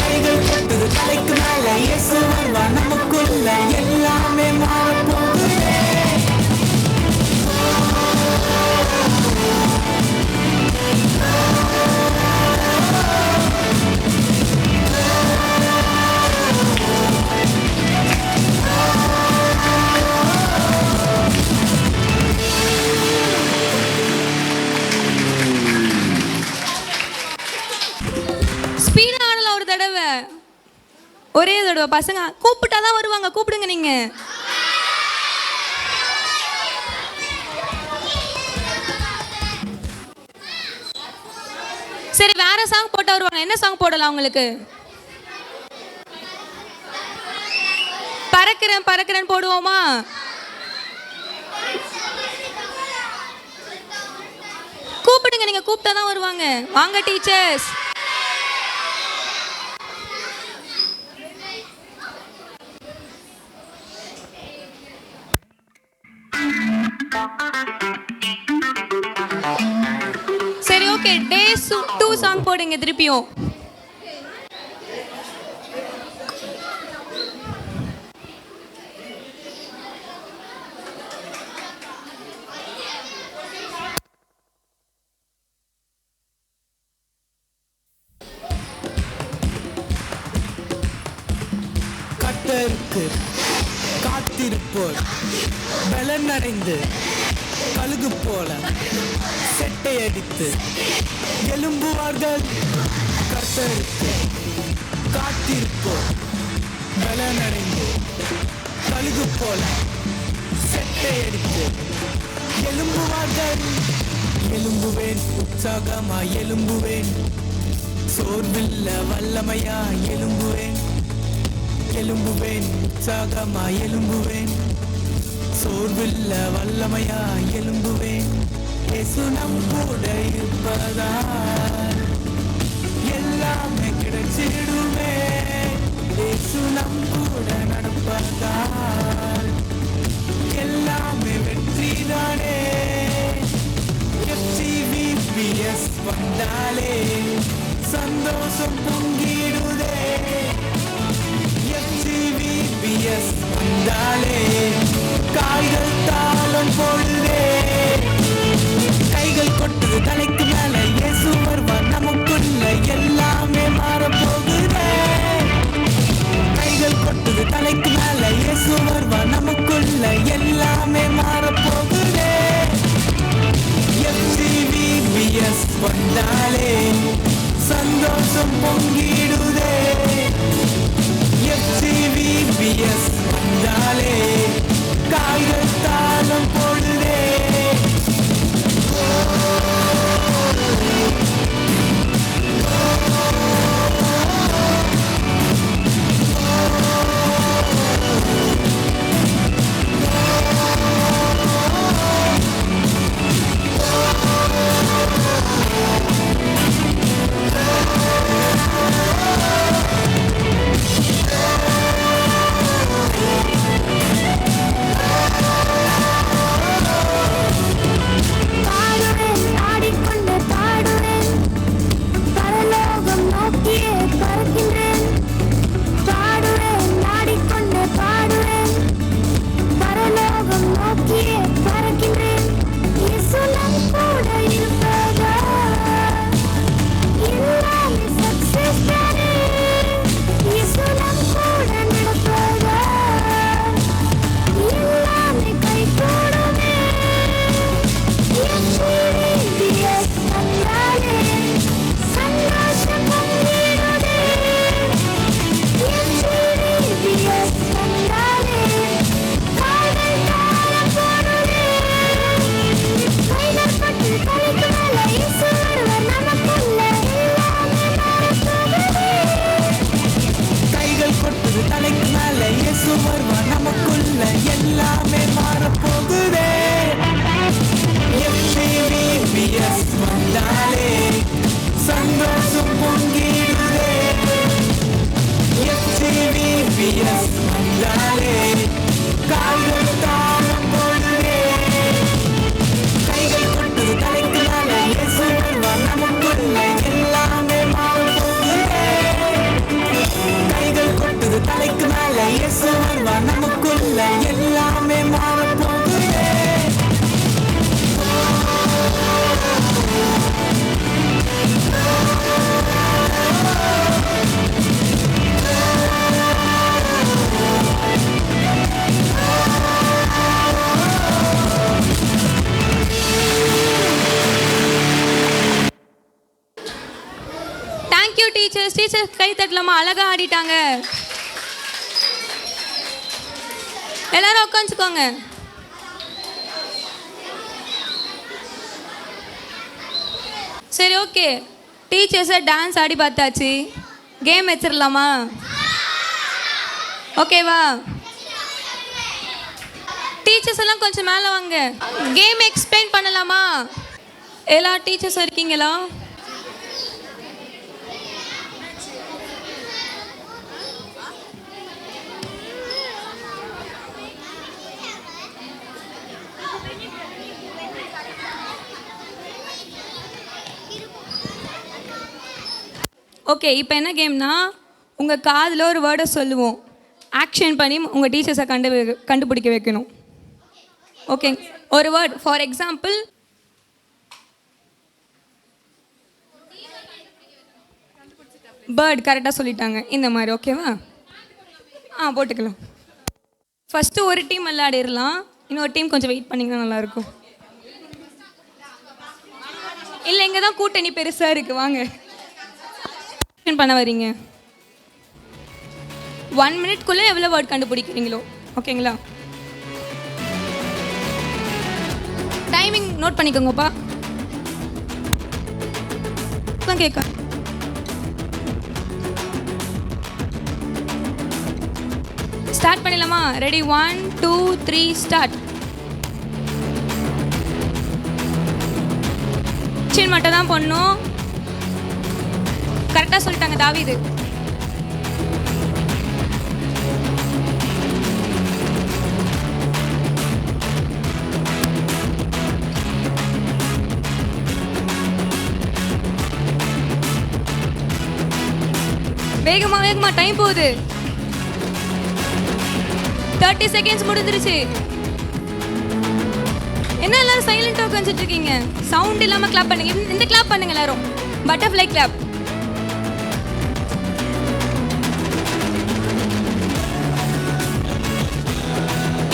கைகள் கொட்டுது தலைக்கு மேல இயேசு வருவார். நமக்குள்ள எல்லாமே மாறப்போகுதே. ஸ்பீடா ஆடலாம் ஒரு தடவை. ஒரே தடவை. பசங்க கூப்பிட்டாதான் வருவாங்க. கூப்பிடுங்க நீங்க. சரி, வேற சாங் போட்டா வருவாங்க. என்ன சாங் போடலாம் உங்களுக்கு? பறக்கிறேன் பறக்கிறேன் போடுவோமா? கூப்பிடுங்க, நீங்க கூப்பிட்டாதான் வருவாங்க. வாங்க டீச்சர்ஸ். சாங் போடுங்க திருப்பியும். கர்த்தருக்கு காத்திருப்போர் பலனடைந்து கழுகு போல செட்டை அடித்து எழும்புவார்கள். கர்த்தருக்கு காத்திருப்போர் பலனடைந்து கழுகு போல செட்டை அடித்து எழும்புவார்கள். எழும்புவேன், உற்சாகமாய் எழும்புவேன், சோர்வில்ல வல்லமையாய் எழும்புவேன். எழும்புவேன், உற்சாகமாய் எழும்புவேன், சோர்வில்ல வல்லமையாய் எழும்புவேன். இயேசு நம் கூட இருப்பதால் எல்லாமே கிடைச்சிடுமே. இயேசு நம் கூட நடப்பதால் எல்லாமே வெற்றிதானே. FCVPS வந்தாலே சந்தோஷம் பொங்கிடுதே. FCVPS வந்தாலே காய்கள் தாளம் போடுதே. கைகள் கொட்டுது தலைக்கு மேல, இயேசு வருவார் நமக்குள்ள, எல்லாமே மாறப்போகுதே. கைகள் கொட்டுது தலைக்கு மேல, இயேசு வருவார் நமக்குள்ள, எல்லாமே மாறப்போகுதே. FCVPS வந்தாலே சந்தோஷம் பொங்கிடுதே. FCVPS வந்தாலே காய்கள் தாளம் போடுதே. பாடுவேன், ஆடிக்கொண்டு பாடுவேன், பரலோகம் நோக்கியே பறக்கின்றேன். பாடுவேன், ஆடிக்கொண்டு பாடுவேன், பரலோகம் நோக்கியே பறக்கின்றேன். இயேசு நம் கூட இருப்பதால் எல்லாமே சக்சஸ் தானே. இயேசு நம் கூட நடப்பதால் எல்லாமே கைகூடுமே. FCVPS வந்தாலே சந்தோஷம் பொங்கிடுதே. FCVPS வந்தாலே காய்கள் தாளம் போடுதே. கைகள் பட்டு தலைக்கு மேல, இயேசு வருவார் நமக்குள்ள, எல்லாமே மாறப்போகுதே. கைகள் கொட்டுது தலைக்கு மேல, இயேசு வருவார் நமக்குள்ள, எல்லாமே மாறப்போகுதே. FCVPS வந்தாலே சந்தோஷம் பொங்கிடுதே. FCVPS வந்தாலே காய்கள் தாளம் போடுதே. கைகள் கொட்டுது தலைக்கு மேல, இயேசு வருவார் நமக்குள்ள, எல்லாமே மாறப்போகுதே. கைகள் கொட்டுது தலைக்கு மேல, இயேசு வருவார் நமக்குள்ள, எல்லாமே மாறப்போகுதே. Thank you teachers. டீச்சர்ஸ் கை தட்டலாமா? அழகா ஆடிட்டாங்க. எல்லாரும் உட்காந்துக்கோங்க. சரி, ஓகே. டீச்சர்ஸை டான்ஸ் ஆடி பார்த்தாச்சு. கேம் வச்சிடலாமா? ஓகேவா? டீச்சர்ஸ் எல்லாம் கொஞ்சம் மேலே வாங்க. கேம் எக்ஸ்பிளைன் பண்ணலாமா? எல்லா டீச்சர்ஸும் இருக்கீங்களா? ஓகே, இப்போ என்ன கேம்னா உங்கள் காதில் ஒரு வேர்டை சொல்லுவோம், ஆக்ஷன் பண்ணி உங்கள் டீச்சர்ஸை கண்டுபிடிக்க வைக்கணும். ஓகே, ஒரு வேர்ட் ஃபார் எக்ஸாம்பிள் பேர்ட் கரெக்டாக சொல்லிட்டாங்க இந்த மாதிரி. ஓகேவா? போட்டுக்கலாம். ஃபஸ்ட்டு ஒரு டீம் விளையாடிடலாம், இன்னொரு டீம் கொஞ்சம் வெயிட் பண்ணிங்கன்னா நல்லாயிருக்கும். இல்லை, இங்கே தான் கூட்டணி பெருசாக இருக்குது, வாங்க பண்ண வரீங்க. 1 மினிட்குள்ளே எவ்வளோ வேர்ட் கண்டுபிடிக்கிறீங்களோ. ஓகேங்களா? டைமிங் நோட் பண்ணிக்கோங்கப்பா. கேட்க ஸ்டார்ட் பண்ணிடலாமா? ரெடி? 1 2 3 ஸ்டார்ட். ஆக்ஷன் மட்டும் தான் பண்ணும். கரெக்டாக சொல்லிட்டாங்க தாவீது. வேகமா வேகமா டைம் போகுது. 30 செகண்ட்ஸ் முடிஞ்சிருச்சு. என்ன எல்லாரும் சைலண்டா உட்காந்துட்டு இருக்கீங்க? சவுண்ட் இல்லாம கிளாப் பண்ணுங்க. இந்த கிளாப் பண்ணுங்க எல்லாரும். Butterfly clap.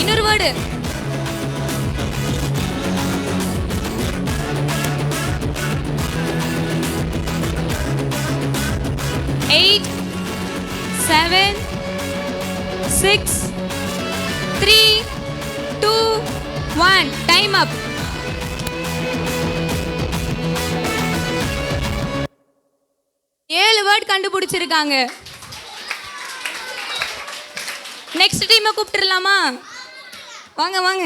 இன்னொரு வேர்டு. Eight, 7, 6, 3, 2, 1. Time up. ஏழு வேர்ட் கண்டுபிடிச்சிருக்காங்க. நெக்ஸ்ட் டீமை கூப்பிட்டுடலாமா? வாங்க வாங்க.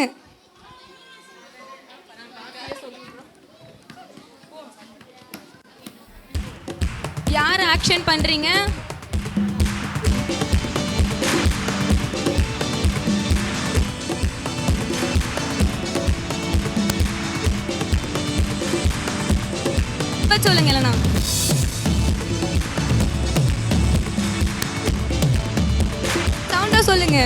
யார் ஆக்ஷன் பண்றீங்க? இப்ப சொல்லுங்க. இல்லைனா சவுண்டா சொல்லுங்க.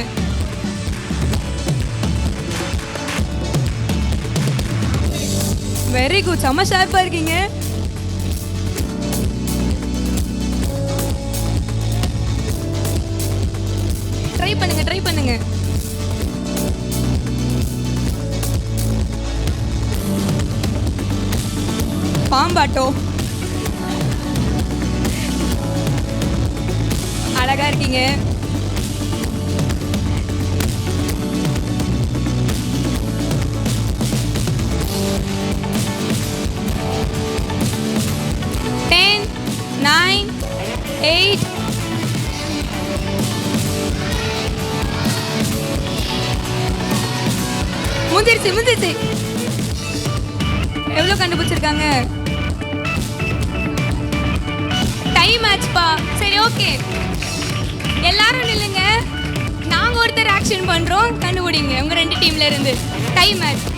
வெரி குட், செம்ம ஷார்ப்பா இருக்கீங்க. ட்ரை பண்ணுங்க, ட்ரை பண்ணுங்க. பாம்பாட்டோ அழகா இருக்கீங்க. Ten, 9, 8. முந்திருச்சு. எவ்வளவு கண்டுபிடிச்சிருக்காங்க? டைம் ஆச்சுப்பா. சரி, ஓகே, எல்லாரும் நில்லுங்க. நாங்க ஒருத்தர் ஆக்ஷன் பண்றோம், கண்டுபிடிங்க உங்க 2 டீம்ல இருந்து. டைம் ஆச்சு.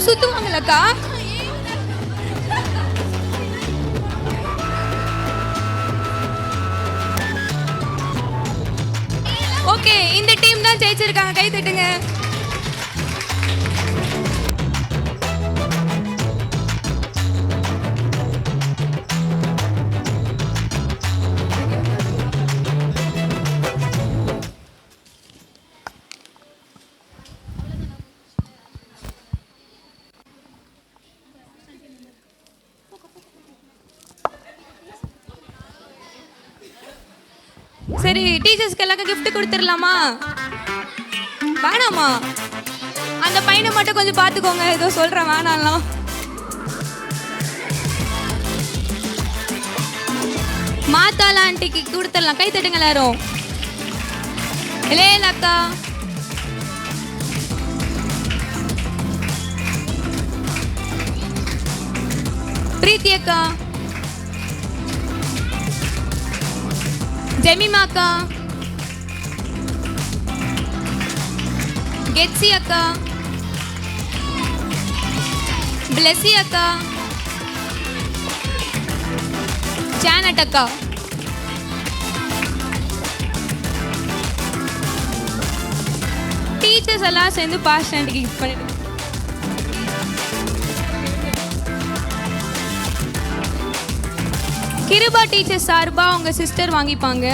சுத்துவாங்களக்கா? ஓகே, இந்த டீம் தான் ஜெயிச்சிருக்காங்க. கை தட்டுங்க. சரி, டீச்சர்ஸ்க்கு எல்லாருக்கும் gift கொடுத்துடலாமா? வேணாமா? அந்த பையனை மட்டும் கொஞ்சம் பார்த்துக்கோங்க, ஏதோ சொல்கிறேன் வேணாம்லாம். மாத்தால ஆண்டிக்கு கொடுத்துடலாம். கை தட்டுங்க எல்லாரும். இல்லையே அக்கா. பிரீத்தி அக்கா, ஜெமிமா அக்கா, கெட்சி அக்கா, பிளெஸி அக்கா, ஜானட் அக்கா. டீச்சர்ஸ் எல்லாம் சேர்ந்து பாஸ்ட் ஆண்டிக்கு கிஃப்ட் பண்ணிட்டு கிருபா டீச்சர் சார்பா உங்க சிஸ்டர் வாங்கிப்பாங்க.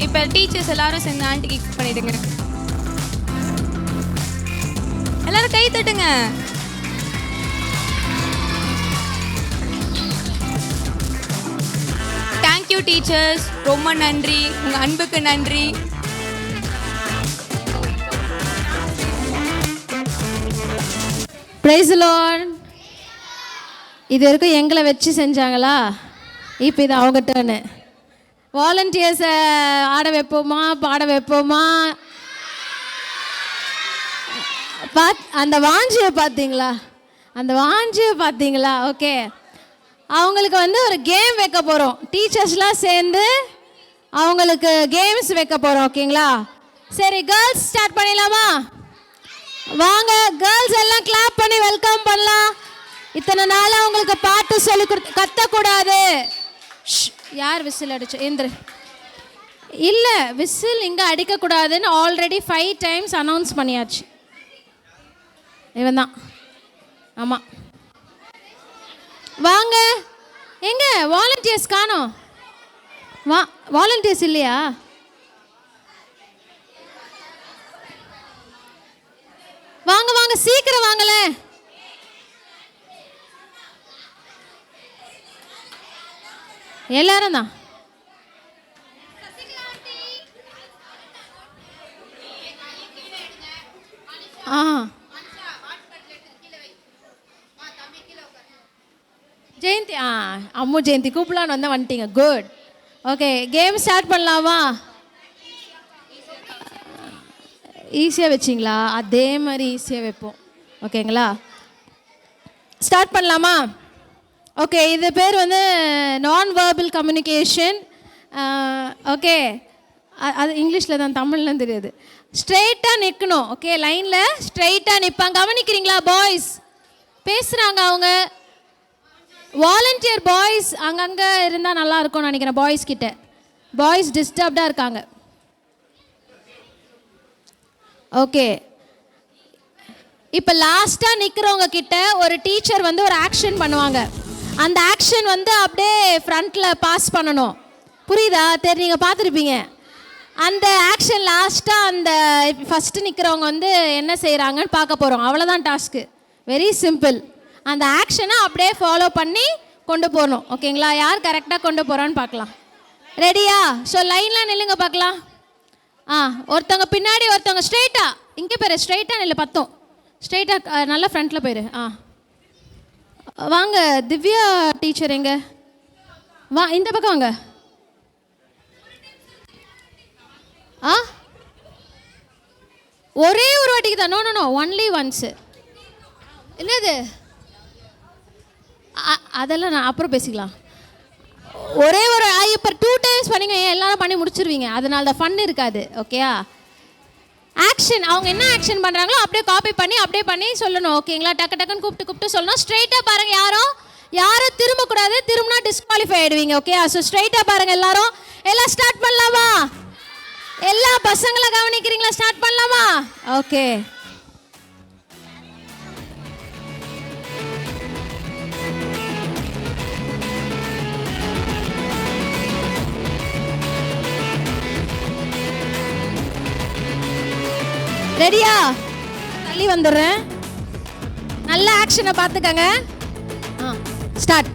இப்போ டீச்சர்ஸ் எல்லாரும் சேர்ந்து ஆண்டிக்கு கிஃப்ட் பண்ணிடுங்க. எல்லாரும் கை தட்டுங்க. தேங்க்யூ டீச்சர்ஸ், ரொம்ப நன்றி, உங்க அன்புக்கு நன்றி. Praise Lord. இது வரைக்கும் எங்களை வச்சு செஞ்சாங்களா, இப்போ இது அவங்க டர்னு. வாலண்டியர்ஸை ஆட வைப்போமா பாட வைப்போமா? அந்த வாஞ்சியை பார்த்தீங்களா, அந்த வாஞ்சியை பார்த்தீங்களா? ஓகே, அவங்களுக்கு வந்து ஒரு கேம் வைக்க போகிறோம். டீச்சர்ஸ்லாம் சேர்ந்து அவங்களுக்கு கேம்ஸ் வைக்க போகிறோம். ஓகேங்களா? சரி, கேர்ள்ஸ் ஸ்டார்ட் பண்ணிடலாமா? வாங்க கேர்ள்ஸ் எல்லாம் கிளாப் பண்ணி வெல்கம் பண்ணலாம். இத்தனை நாளாக அவங்களுக்கு பாட்டு சொல்லி கத்தக்கூடாது. யார் விசில் அடிச்சு எந்திரு? இல்லை, விசில் இங்கே அடிக்கக்கூடாதுன்னு ஆல்ரெடி 5 times அனௌன்ஸ் பண்ணியாச்சு. இவன் தான். ஆமாம், வாங்க. எங்க வாலண்டியர்ஸ் காணோம்? வாலண்டியர்ஸ் இல்லையா? வாங்க வாங்க, சீக்கிரம் வாங்கல. எல்லாரும் தான். ஜெயந்தி, அம்மு ஜெயந்தி கூப்பிடலான்னு வந்தால் வந்துட்டீங்க. குட். ஓகே, கேம் ஸ்டார்ட் பண்ணலாமா? ஈஸியாக வச்சிங்களா? அதே மாதிரி ஈஸியாக வைப்போம். ஓகேங்களா? ஸ்டார்ட் பண்ணலாமா? ஓகே, இது பேர் வந்து நான் வெர்பல் கம்யூனிகேஷன். ஓகே, அது இங்கிலீஷில் தான், தமிழ்லாம் தெரியாது. ஸ்ட்ரெயிட்டாக நிற்கணும். ஓகே, லைனில் ஸ்ட்ரெயிட்டாக நிற்பாங்க. கவனிக்கிறீங்களா? பாய்ஸ் பேசுகிறாங்க. அவங்க வாலண்டியர் பாய்ஸ் அங்கங்கே இருந்தால் நல்லா இருக்கும்னு நினைக்கிறேன். பாய்ஸ் கிட்ட பாய்ஸ் டிஸ்டர்ப்டாக இருக்காங்க. ஓகே, இப்போ லாஸ்ட்டாக நிற்கிறவங்க கிட்ட ஒரு டீச்சர் வந்து ஒரு ஆக்ஷன் பண்ணுவாங்க. அந்த ஆக்ஷன் வந்து அப்படியே ஃப்ரண்ட்டில் பாஸ் பண்ணணும். புரியுதா? நீங்கள் பார்த்துருப்பீங்க. அந்த ஆக்ஷன் லாஸ்ட்டாக அந்த ஃபஸ்ட்டு நிற்கிறவங்க வந்து என்ன செய்கிறாங்கன்னு பார்க்க போகிறோம். அவ்வளோதான் டாஸ்க்கு. Very simple. அந்த ஆக்ஷனை அப்படியே ஃபாலோ பண்ணி கொண்டு போகணும். ஓகேங்களா? யார் கரெக்டாக கொண்டு போகிறான்னு பார்க்கலாம். ரெடியா? ஸோ லைன்லாம் நில்லுங்க பார்க்கலாம். ஒருத்தவங்க பின்னாடி, ஒருத்தவங்க ஸ்ட்ரெயிட்டாக. இங்கே பேர் ஸ்ட்ரெயிட்டாக நில்லு. பத்தோம் ஸ்ட்ரெயிட்டாக, நல்லா ஃப்ரண்ட்டில் போயிரு. வாங்க திவ்யா டீச்சர் எங்க? வா, இந்த பக்கம் வாங்க. ஒரே ஒரு வாட்டிக்கு தான். No only once. என்னது? அதெல்லாம் நான் அப்புறம் பேசிக்கலாம். ஒரே ஒரு இப்போ 2 times பண்ணிங்க, எல்லாரும் பண்ணி முடிச்சிருவீங்க. அதனால தான் ஃபன் இருக்காது. ஓகேயா? ஆக்ஷன், அவங்க என்ன ஆக்ஷன் பண்ணுறாங்களோ அப்படியே காப்பி பண்ணி அப்படியே பண்ணி சொல்லணும். ஓகேங்களா? டக்குன்னு கூப்பிட்டு சொல்லணும். ஸ்ட்ரெயிட்டாக பாருங்கள். யாரும் திரும்பக்கூடாது. திரும்பினா டிஸ்குவாலிஃபை ஆகிடுவீங்க. ஓகே? ஸோ ஸ்ட்ரெயிட்டாக பாருங்கள். எல்லாம் ஸ்டார்ட் பண்ணலாமா? எல்லா பசங்களை கவனிக்கிறீங்களா? ஸ்டார்ட் பண்ணலாமா? ஓகே. ரெடியா? தள்ளி வந்துடுறேன். நல்ல ஆக்ஷனை பார்த்துக்கங்க. ஸ்டார்ட்.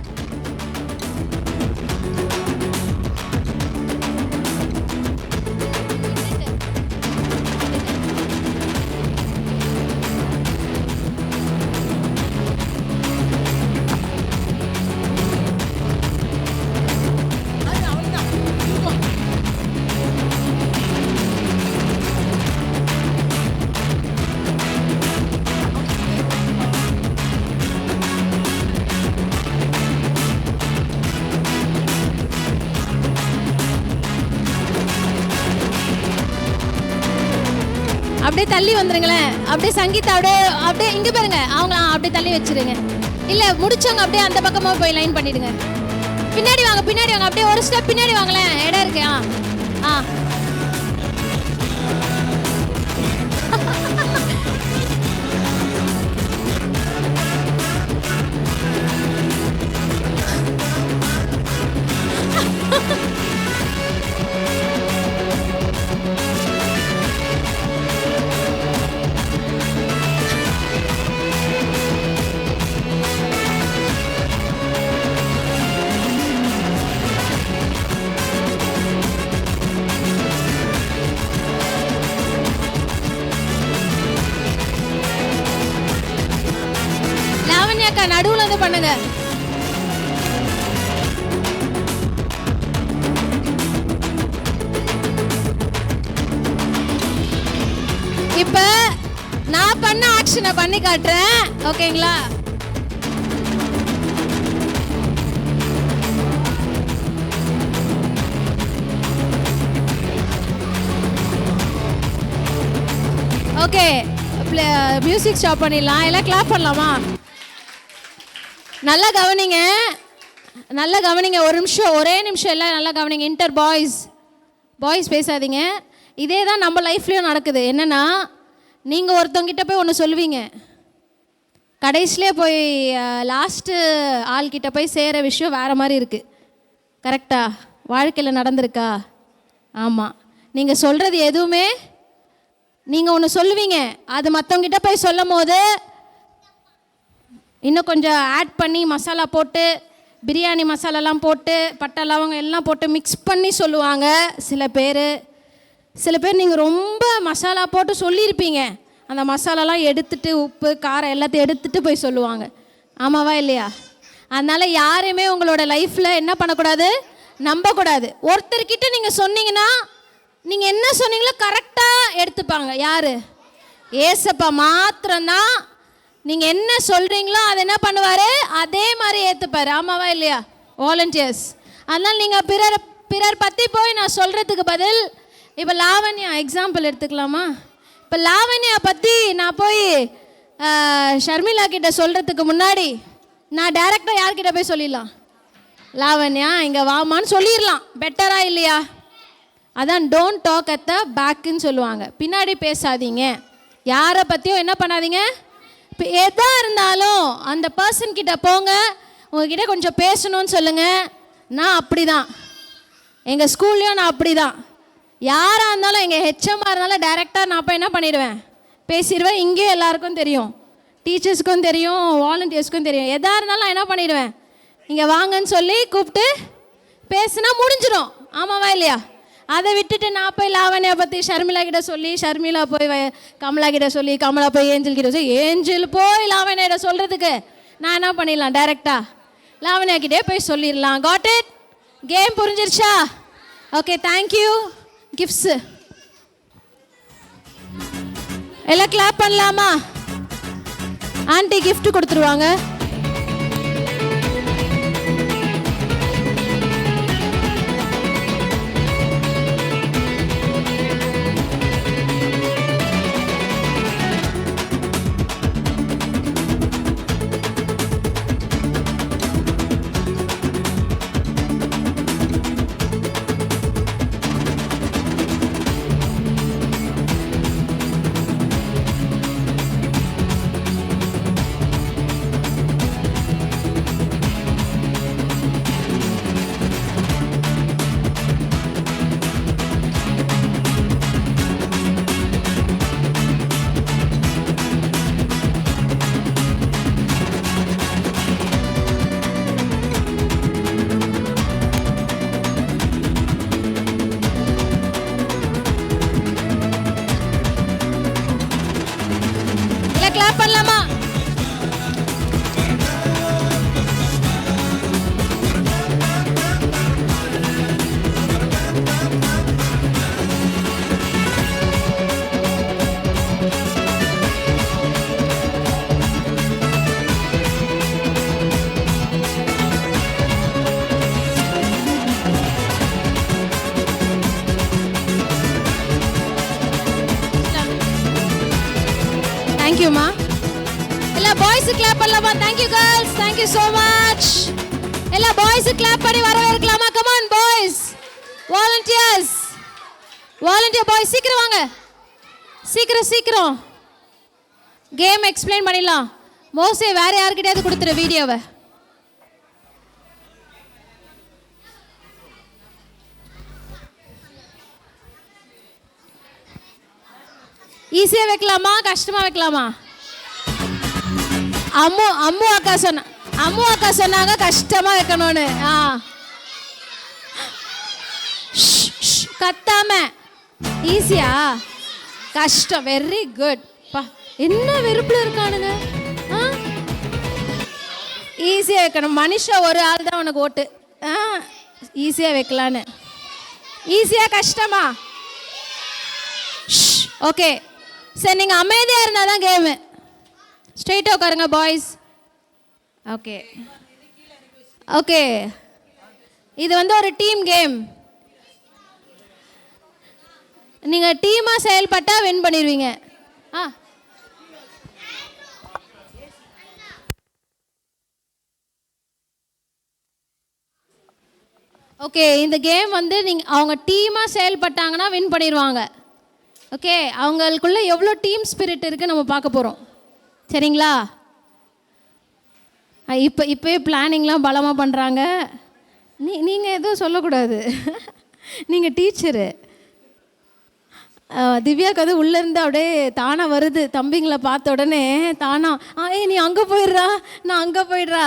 அப்படியே தள்ளி வந்துருங்களேன். அப்படியே சங்கீதா அப்படியே அப்படியே இங்க பாருங்க, அவங்க அப்படியே தள்ளி வச்சிருங்க. இல்ல முடிச்சவங்க அப்படியே அந்த பக்கமா போய் லைன் பண்ணிடுங்க. பின்னாடி வாங்க, பின்னாடி வாங்க, அப்படியே ஒரு ஸ்டெப் பின்னாடி வாங்களேன், இடம் இருக்கு. ஆ லாவண்யாக்கா நடுவுல வந்து பண்ணுங்க. இப்ப நான் பண்ண ஆக்ஷனை பண்ணி காட்டுறேன், ஓகேங்களா? ஓகே, மியூசிக் ஸ்டாப் பண்ணிடலாம். எல்லாம் கிளாப் பண்ணலாமா? நல்லா கவனிங்க, நல்லா கவனிங்க. ஒரு நிமிஷம், ஒரே நிமிஷம், எல்லாம் நல்லா கவனிங்க. இன்டர் பாய்ஸ் பேசாதீங்க. இதே தான் நம்ம லைஃப்லேயும் நடக்குது. என்னென்னா, நீங்கள் ஒருத்தவங்கிட்ட போய் ஒன்று சொல்லுவீங்க, கடைசியிலே போய் லாஸ்ட்டு ஆள்கிட்ட போய் சேர விஷயம் வேறு மாதிரி இருக்குது. கரெக்டா? வாழ்க்கையில் நடந்திருக்கா? ஆமாம். நீங்கள் சொல்கிறது எதுவுமே, நீங்கள் ஒன்று சொல்லுவீங்க, அது மற்றவங்கிட்ட போய் சொல்லும் போது இன்னும் கொஞ்சம் ஆட் பண்ணி மசாலா போட்டு, பிரியாணி மசாலாலாம் போட்டு, பட்டை லவங்கம் எல்லாம் போட்டு மிக்ஸ் பண்ணி சொல்லுவாங்க சில பேர். நீங்கள் ரொம்ப மசாலா போட்டு சொல்லியிருப்பீங்க, அந்த மசாலாலாம் எடுத்துட்டு உப்பு காரம் எல்லாத்தையும் எடுத்துகிட்டு போய் சொல்லுவாங்க. ஆமாவா இல்லையா? அதனால் யாரையுமே உங்களோட லைஃப்பில் என்ன பண்ணக்கூடாது, நம்பக்கூடாது. ஒருத்தர்கிட்ட நீங்கள் சொன்னீங்கன்னா, நீங்கள் என்ன சொன்னீங்களோ கரெக்டாக எடுத்துப்பாங்க. யார்? ஏசப்பா மாத்திரம்தான். நீங்கள் என்ன சொல்கிறீங்களோ அதை என்ன பண்ணுவார், அதே மாதிரி ஏற்றுப்பார். ஆமாவா இல்லையா? வாலண்டியர்ஸ். அதனால் நீங்கள் பிறர் பற்றி போய் நான் சொல்கிறதுக்கு பதில், இப்போ லாவண்யா எக்ஸாம்பிள் எடுத்துக்கலாமா? இப்போ லாவண்யா பற்றி நான் போய் ஷர்மிளா கிட்ட சொல்கிறதுக்கு முன்னாடி நான் டைரெக்டாக யார்கிட்ட போய் சொல்லிடலாம்? லாவண்யா இங்கே வாமான்னு சொல்லிடலாம். பெட்டரா இல்லையா? அதான் டோன்ட் டாக் அட் த பேக்குன்னு சொல்லுவாங்க. பின்னாடி பேசாதீங்க, யாரை பற்றியும் என்ன பண்ணாதீங்க. இப்போ எதாக இருந்தாலும் அந்த பர்சன் கிட்ட போங்க, உங்ககிட்ட கொஞ்சம் பேசணும்னு சொல்லுங்கள். நான் அப்படி தான், எங்கள் ஸ்கூல்லையும் நான் அப்படி தான். யாராக இருந்தாலும், எங்கள் ஹெச்எம்மாக இருந்தாலும் டைரெக்டாக நான் போய் என்ன பண்ணிடுவேன், பேசிடுவேன். இங்கேயும் எல்லாருக்கும் தெரியும், டீச்சர்ஸ்க்கும் தெரியும், வாலண்டியர்ஸ்க்கும் தெரியும். எதாக இருந்தாலும் நான் என்ன பண்ணிடுவேன், இங்கே வாங்கன்னு சொல்லி கூப்பிட்டு பேசுனா முடிஞ்சிடும். ஆமாவா இல்லையா? அதை விட்டுட்டு நான் போய் லாவண்யா பற்றி ஷர்மிளா கிட்ட சொல்லி, ஷர்மிளா போய் கமலா கிட்ட சொல்லி, கமலா போய் ஏஞ்சல் கிட்ட சொல்லி, ஏஞ்சல் போய் லாவண்யா கிட்ட சொல்கிறதுக்கு நான் என்ன பண்ணிடலாம், டைரெக்டாக லாவண்யா கிட்டே போய் சொல்லிடலாம். Got it? கேம் புரிஞ்சிருச்சா? Okay, thank you. கிஃப்ட்ஸு எல்லாம் கிளாப் பண்ணலாமா? ஆண்டி கிஃப்ட் கொடுத்துருவாங்க. கிளாப் பண்ணலாமா? எல்லா பாய்ஸ் கிளாப் பண்ணலாமா? Thank you girls, thank you so much. எல்லா பாய்ஸ் கிளாப் பண்ணி வரவேற்கலாமா? Come on boys, volunteers, volunteer boys, சீக்கிரம் வாங்க, சீக்கிரம் கேம் எக்ஸ்பிளைன் பண்ணிடலாம். மோசே வேற யார்கிட்டயாவது கொடுத்துரு வீடியோவை. ஈஸியாக வைக்கலாமா கஷ்டமா வைக்கலாமா? அம்மு அக்கா சொன்னாங்க கஷ்டமா வைக்கணும்னு. கத்தாம ஈஸியா கஷ்டம். Very good. பா என்ன வெறுப்புல இருக்கானுங்க. ஈஸியாக வைக்கணும். மனுஷா ஒரு ஆள் தான் உனக்கு ஓட்டு. ஈஸியாக வைக்கலான்னு. ஈஸியா கஷ்டமா? ஓகே சரி, நீங்கள் அமைதியாக இருந்தால் தான் கேமு. ஸ்ட்ரெயிட்டாக உட்காருங்க பாய்ஸ். ஓகே ஓகே, இது வந்து ஒரு டீம் கேம். நீங்கள் டீமாக செயல்பட்டால் வின் பண்ணிடுவீங்க. ஓகே, இந்த கேம் வந்து அவங்க டீமாக செயல்பட்டாங்கன்னா வின் பண்ணிடுவாங்க. ஓகே, அவங்களுக்குள்ள எவ்வளோ டீம் ஸ்பிரிட் இருக்குன்னு நம்ம பார்க்க போகிறோம். சரிங்களா? இப்போயே பிளானிங்லாம் பலமாக பண்ணுறாங்க. நீங்கள் எதுவும் சொல்லக்கூடாது. நீங்கள் டீச்சரு. திவ்யாவுக்கு அது உள்ளேருந்து அப்படியே தானாக வருது. தம்பிங்களை பார்த்த உடனே தானாக நீ அங்கே போயிடுறா, நான் அங்கே போயிடுறா.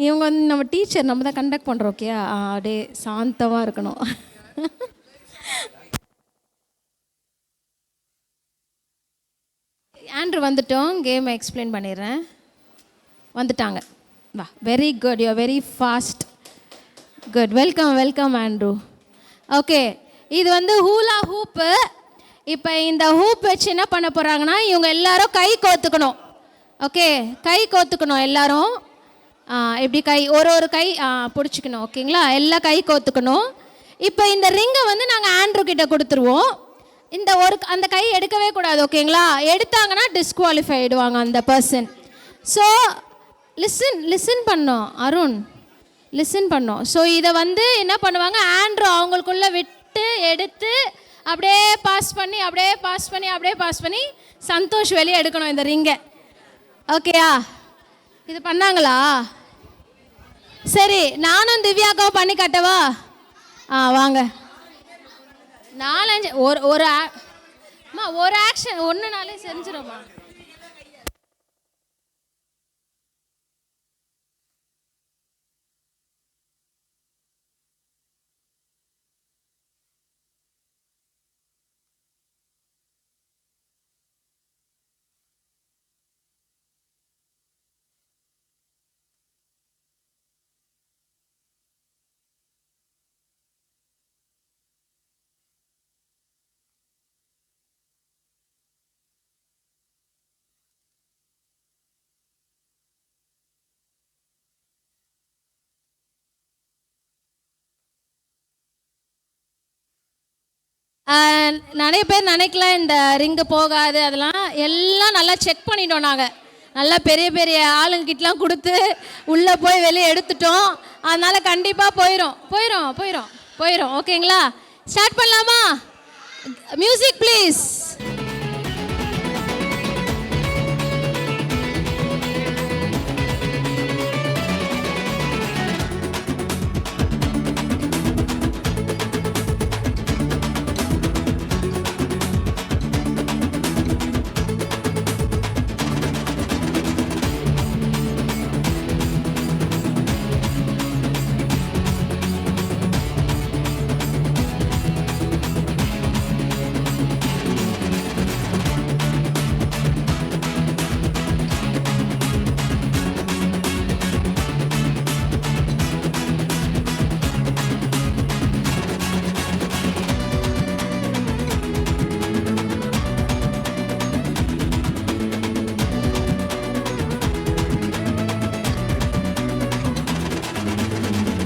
இவங்க வந்து நம்ம டீச்சர், நம்ம தான் கண்டக்ட் பண்ணுறோம். ஓகே, அப்படியே சாந்தமாக இருக்கணும். ஆண்ட்ரூ வந்துட்டோம், கேமை எக்ஸ்பிளைன் பண்ணிடுறேன். வந்துட்டாங்க. வா, very good, you are very fast. Good, welcome Andrew. Okay, இது வந்து ஹூலா ஹூப்பு. இப்போ இந்த ஹூப் வச்சு என்ன பண்ண போகிறாங்கன்னா, இவங்க எல்லாரும் கை கோத்துக்கணும். ஓகே, கை கோத்துக்கணும் எல்லாரும். இப்படி கை ஒரு கை பிடிச்சிக்கணும். ஓகேங்களா? எல்லாம் கை கோத்துக்கணும். இப்போ இந்த ரிங்கை வந்து நாங்கள் ஆண்ட்ரூ கிட்ட கொடுத்துருவோம். அந்த கை எடுக்கவே கூடாது. ஓகேங்களா? எடுத்தாங்கன்னா டிஸ்குவாலிஃபை ஆகிடுவாங்க அந்த பர்சன். ஸோ லிசன் பண்ணோம் அருண், லிசன் பண்ணோம். ஸோ இதை வந்து என்ன பண்ணுவாங்க, ஆண்ட்ரூ அவங்களுக்குள்ளே விட்டு எடுத்து அப்படியே பாஸ் பண்ணி சந்தோஷ் வெளியே எடுக்கணும் இந்த ரிங்கை. ஓகேயா? இது பண்ணாங்களா? சரி, நானும் திவ்யாக்காவும் பண்ணி காட்டவா? வாங்க. 4-5 ஒரு ஆக்ஷன் ஒன்றுனாலே செஞ்சிரும்மா. நிறைய பேர் நினைக்கலாம் இந்த ரிங்கு போகாது, அதெல்லாம் எல்லாம் நல்லா செக் பண்ணிட்டோம். நாங்கள் நல்லா பெரிய பெரிய ஆளுங்கிட்டலாம் கொடுத்து உள்ளே போய் வெளியே எடுத்துட்டோம். அதனால் கண்டிப்பாக போயிடும். ஓகேங்களா? ஸ்டார்ட் பண்ணலாமா? Music please.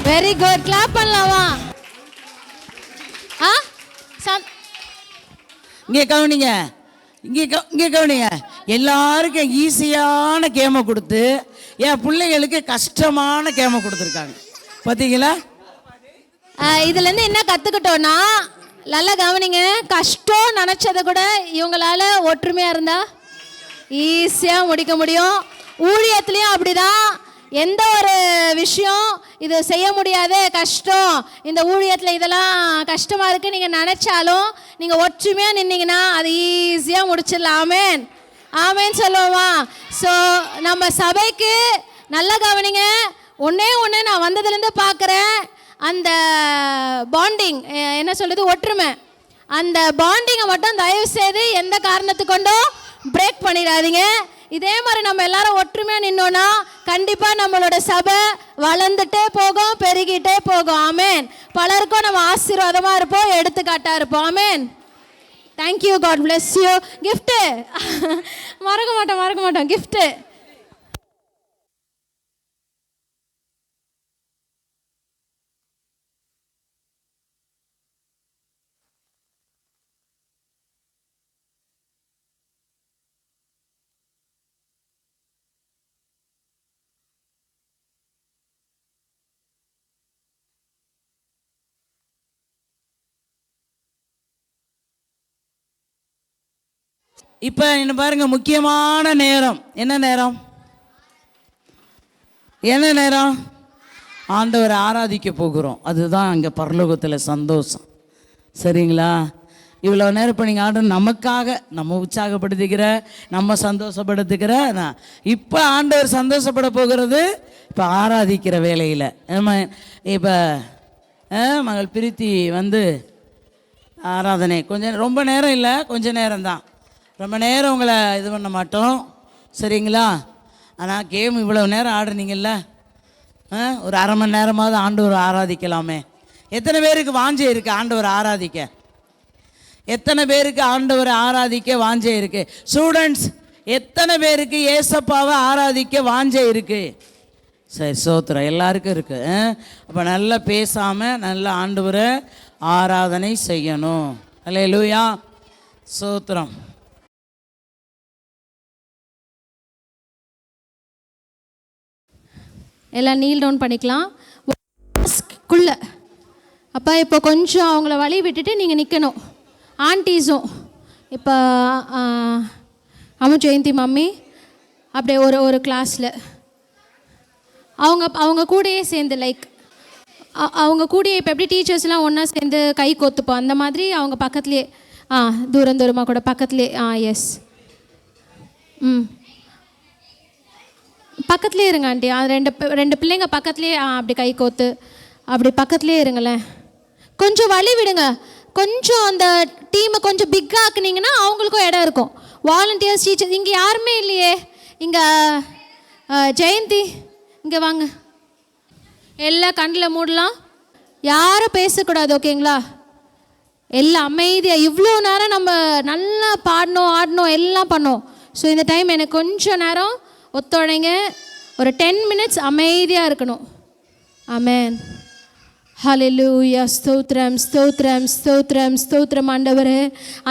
Very good, clap பண்ணலாமா? இங்கே கவனிங்க. எல்லாருக்கும் ஈஸியான கேமை கொடுத்து என் பிள்ளைகளுக்கு கஷ்டமான கேமை கொடுத்துருக்காங்க. பார்த்தீங்களா? இதுலேருந்து என்ன கற்றுக்கிட்டோன்னா, நல்லா கவனிங்க, கஷ்டம் நினச்சதை கூட இவங்களால ஒற்றுமையாக இருந்தால் ஈஸியாக முடிக்க முடியும். ஊழியத்துலேயும் அப்படிதான். எந்த ஒரு விஷயம் இது செய்ய முடியாத கஷ்டம், இந்த ஊழியத்தில் இதெல்லாம் கஷ்டமாக இருக்குது நீங்கள் நினச்சாலும் நீங்கள் ஒற்றுமையாக நின்னீங்கன்னா அது ஈஸியாக முடிச்சிடலாம். ஆமேன் ஆமேன் சொல்லுவோமா? ஸோ நம்ம சபைக்கு நல்லா கவனிங்க, ஒன்றே ஒன்று நான் வந்ததுலேருந்து பார்க்குறேன், அந்த பாண்டிங், என்ன சொல்கிறது, ஒற்றுமை, அந்த பாண்டிங்கை மட்டும் தயவு செய்து எந்த காரணத்து கொண்டும் பிரேக் பண்ணிடாதீங்க. இதே மாதிரி நம்ம எல்லாரும் ஒற்றுமையாக நின்னோன்னா கண்டிப்பாக நம்மளோட சபை வளர்ந்துட்டே போகும், பெருகிட்டே போகும். ஆமேன். பலருக்கும் நம்ம ஆசீர்வாதமாக இருப்போம், எடுத்துக்காட்டாக இருப்போம். ஆமேன். Thank you, God bless you. Gift மறக்க மாட்டோம் கிஃப்ட்டு. இப்போ என்ன பாருங்க, முக்கியமான நேரம். என்ன நேரம்? என்ன நேரம்? ஆண்டவரை ஆராதிக்க போகிறோம். அதுதான் அங்கே பரலோகத்தில் சந்தோஷம். சரிங்களா? இவ்வளோ நேரம் இப்போ நீங்கள் ஆண்டு நமக்காக நம்ம உற்சாகப்படுத்திக்கிற, நம்ம சந்தோஷப்படுத்திக்கிற, இப்போ ஆண்டவர் சந்தோஷப்பட போகிறது இப்போ ஆராதிக்கிற வேலையில். நம்ம இப்போ மகள் பிரீத்தி வந்து ஆராதனை கொஞ்சம் ரொம்ப நேரம் இல்லை, கொஞ்சம் நேரம்தான், ரொம்ப நேரம் உங்களை இது பண்ண மாட்டோம். சரிங்களா? ஆனால் கேம் இவ்வளோ நேரம் ஆடுறீங்கல்ல, ஒரு அரை மணி நேரமாவது ஆண்டவர் ஆராதிக்கலாமே. எத்தனை பேருக்கு வாஞ்சை இருக்குது ஆண்டவர் ஆராதிக்க? எத்தனை பேருக்கு ஆண்டவரை ஆராதிக்க வாஞ்சை இருக்கு? ஸ்டூடெண்ட்ஸ், எத்தனை பேருக்கு ஏசப்பாவை ஆராதிக்க வாஞ்சை இருக்கு? சரி, சோத்திரம், எல்லாருக்கும் இருக்கு. அப்போ நல்லா பேசாமல் நல்லா ஆண்டவரை ஆராதனை செய்யணும். அல்லேலூயா, சோத்திரம். எல்லாம் நீல் டவுன் பண்ணிக்கலாம். அப்போ இப்போ கொஞ்சம் அவங்கள வழி விட்டுட்டு நீங்கள் நிற்கணும். ஆன்டிஸும் இப்போ ஜெயந்தி மம்மி அப்படியே ஒரு கிளாஸில் அவங்க கூடயே சேர்ந்து, லைக் அவங்க கூடயே இப்போ எப்படி டீச்சர்ஸ்லாம் ஒன்றா சேர்ந்து கை கோத்துப்போம், அந்த மாதிரி அவங்க பக்கத்துலேயே, தூரமாக கூட பக்கத்துலேயே. எஸ், பக்கத்துலேயே இருங்க ஆண்டி. ரெண்டு பிள்ளைங்க பக்கத்துலேயே அப்படி கை கோத்து அப்படி பக்கத்துலேயே இருங்களேன். கொஞ்சம் வழி விடுங்க. கொஞ்சம் அந்த டீமை கொஞ்சம் பிக்காக ஆக்குனீங்கன்னா அவங்களுக்கும் இடம் இருக்கும். வாலண்டியர்ஸ், டீச்சர்ஸ் இங்கே யாருமே இல்லையே. இங்கே ஜெயந்தி இங்கே வாங்க. எல்லாம் கண்ணில் மூடலாம், யாரும் பேசக்கூடாது. ஓகேங்களா? எல்லாம் அமைதியாக. இவ்வளோ நேரம் நம்ம நல்லா பாடணும், ஆடணும், எல்லாம் பண்ணோம். ஸோ இந்த டைம் எனக்கு கொஞ்சம் நேரம் ஒத்துழைங்க. ஒரு 10 மினிட்ஸ் அமைதியாக இருக்கணும். ஆமென். ஹல்லேலூயா. ஸ்தோத்திரம் ஸ்தோத்திரம் ஸ்தோத்திரம் ஸ்தோத்திரம்.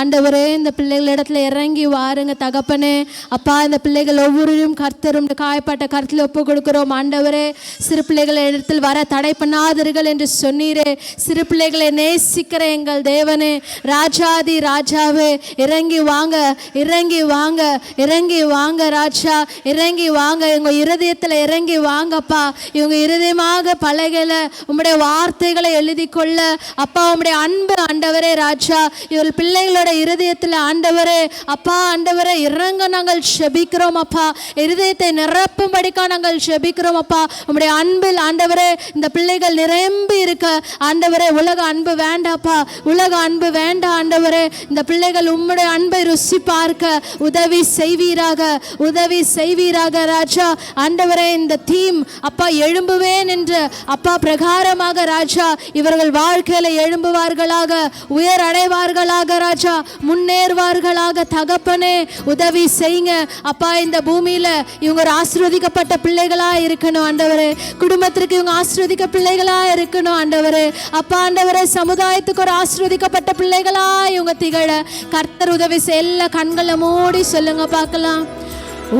ஆண்டவரே இந்த பிள்ளைகளிடத்துல இறங்கி வாருங்க தகப்பனே. அப்பா, இந்த பிள்ளைகள் ஒவ்வொருவரும் கர்த்தரும் காயப்பட்ட கருத்தில் ஒப்பு கொடுக்குறோம். ஆண்டவரே, சிறு பிள்ளைகளை இடத்தில் வர தடை பண்ணாதீர்கள் என்று சொன்னீரே. சிறு பிள்ளைகளை நேசிக்கிற எங்கள் தேவனே, ராஜாதி ராஜாவே, இறங்கி வாங்க, இறங்கி வாங்க, இறங்கி வாங்க ராஜா, இறங்கி வாங்க. இவங்க இருதயத்தில் இறங்கி வாங்கப்பா. இவங்க இருதயமாக பலகையில உம்முடைய வார்த்தைகளை எழுதி கொள்ள அப்பா, உம்முடைய அன்பு ஆண்டவரே ராஜா, இவள் பிள்ளைகளோட இருதயத்தில் ஆண்டவரே அப்பா, ஆண்டவரே இறங்க நாங்கள் செபிக்கிறோம் அப்பா. இருதயத்தை நிரப்பும்படிக்கா நாங்கள் செபிக்கிறோம் அப்பா. உம்முடைய அன்பில் ஆண்டவரே இந்த பிள்ளைகள் நிரம்பி இருக்க ஆண்டவரே. உலக அன்பு வேண்டாப்பா, உலக அன்பு வேண்டாம் ஆண்டவரே. இந்த பிள்ளைகள் உம்முடைய அன்பை ருசி பார்க்க உதவி செய்வீராக, உதவி செய்வீராக ராஜா. ஆண்டவரே, இந்த தீம் அப்பா எழும்புவேன் என்று அப்பா பிரகாரமாக ராஜா ராஜா இவர்கள் வாழ்க்கையில எழும்புவார்களாக, உயர் அடைவார்களாக ராஜா, முன்னேறுவார்களாக. தகப்பனே உதவி செய்யுங்க அப்பா. இந்த பூமியில இவங்க ஒரு ஆசீர்வதிக்கப்பட்ட பிள்ளைகளா இருக்கணும் ஆண்டவரே. குடும்பத்திற்கு இவங்க ஆசீர்வதிக்க பிள்ளைகளா இருக்கணும் ஆண்டவரே. அப்பா ஆண்டவரே, சமுதாயத்துக்கு ஒரு ஆசீர்வதிக்கப்பட்ட பிள்ளைகளா இவங்க திகழ கர்த்தர் உதவி செய்ய. எல்லா கண்களை மூடி சொல்லுங்க பார்க்கலாம்.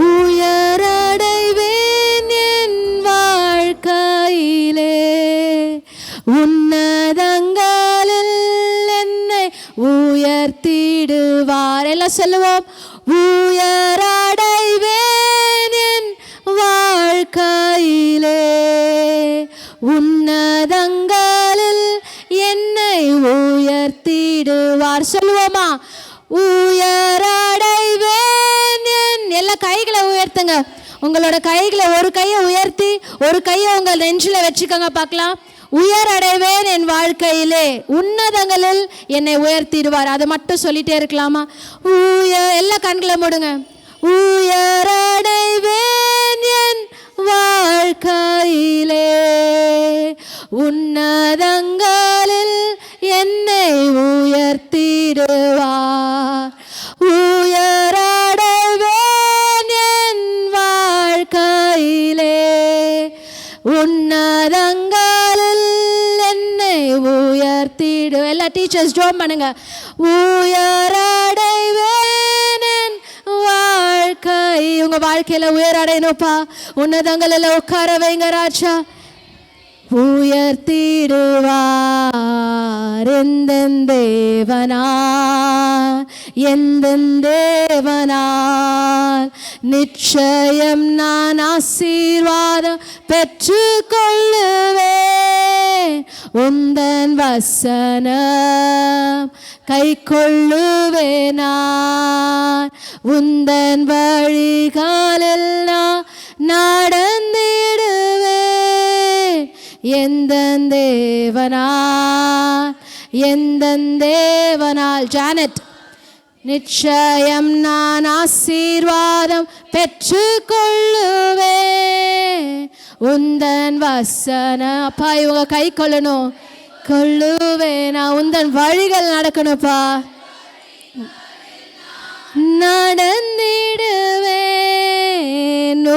உயரடைவேன் என் வாழ்க்கையிலே, உன்னதங்களில் என்னை உயர்த்திடுவார். எல்லாம் சொல்லுவோம். உயரடைவேன் என் வாழ்க்கையிலே, உன்னதங்களில் என்னை உயர்த்திடுவார். சொல்லுவோமா? உயரடைவேன் என். எல்லா கைகளை உயர்த்துங்க. உங்களோட கைகளை ஒரு கையை உயர்த்தி ஒரு கையை உங்கள் நெஞ்சில் வச்சுக்கோங்க பார்க்கலாம். உயரடைவேன் என் வாழ்க்கையிலே, உன்னதங்களில் என்னை உயர்த்திடுவார். அதை மட்டும் சொல்லிட்டே இருக்கலாமா? எல்லா கண்களை மூடுங்க. உயரடைவேன் என் வாழ்க்கையிலே, உன்னதங்களில் என்னை உயர்த்திடுவார். உயரடைவேன் என் வாழ்க்கையிலே, உன்னதங்களில் என்னை உயர்த்திடு. எல்லா டீச்சர்ஸ் ஜோம் பண்ணுங்க. உயரடைவேன் என் வாழ்க்கை. உங்க வாழ்க்கையில உயரடையணும்ப்பா. உன்னதங்களில் உட்கார வைங்க ராஜா. உயர்த்திடுவார் எந்தன் தேவனார், எந்தன் தேவனார். நிச்சயம் நான் ஆசீர்வாதம் பெற்றுக்கொள்ளுவேன். உந்தன் வசனம் கை கொள்ளுவேன் நான். உந்தன் வழிகாலில் நான் நடந்திடுவேன். எந்தன் தேவனார், எந்தன் தேவனால். ஜானட். நிச்சயம் நான் ஆசீர்வாதம் பெற்றுக்கொள்ளுவேன். உந்தன் வசன. அப்பா இவங்க கை கொள்ளணும். கொள்ளுவேன். நான் உந்தன் வழிகள் நடக்கணும்ப்பா. நடந்திடுவேன்.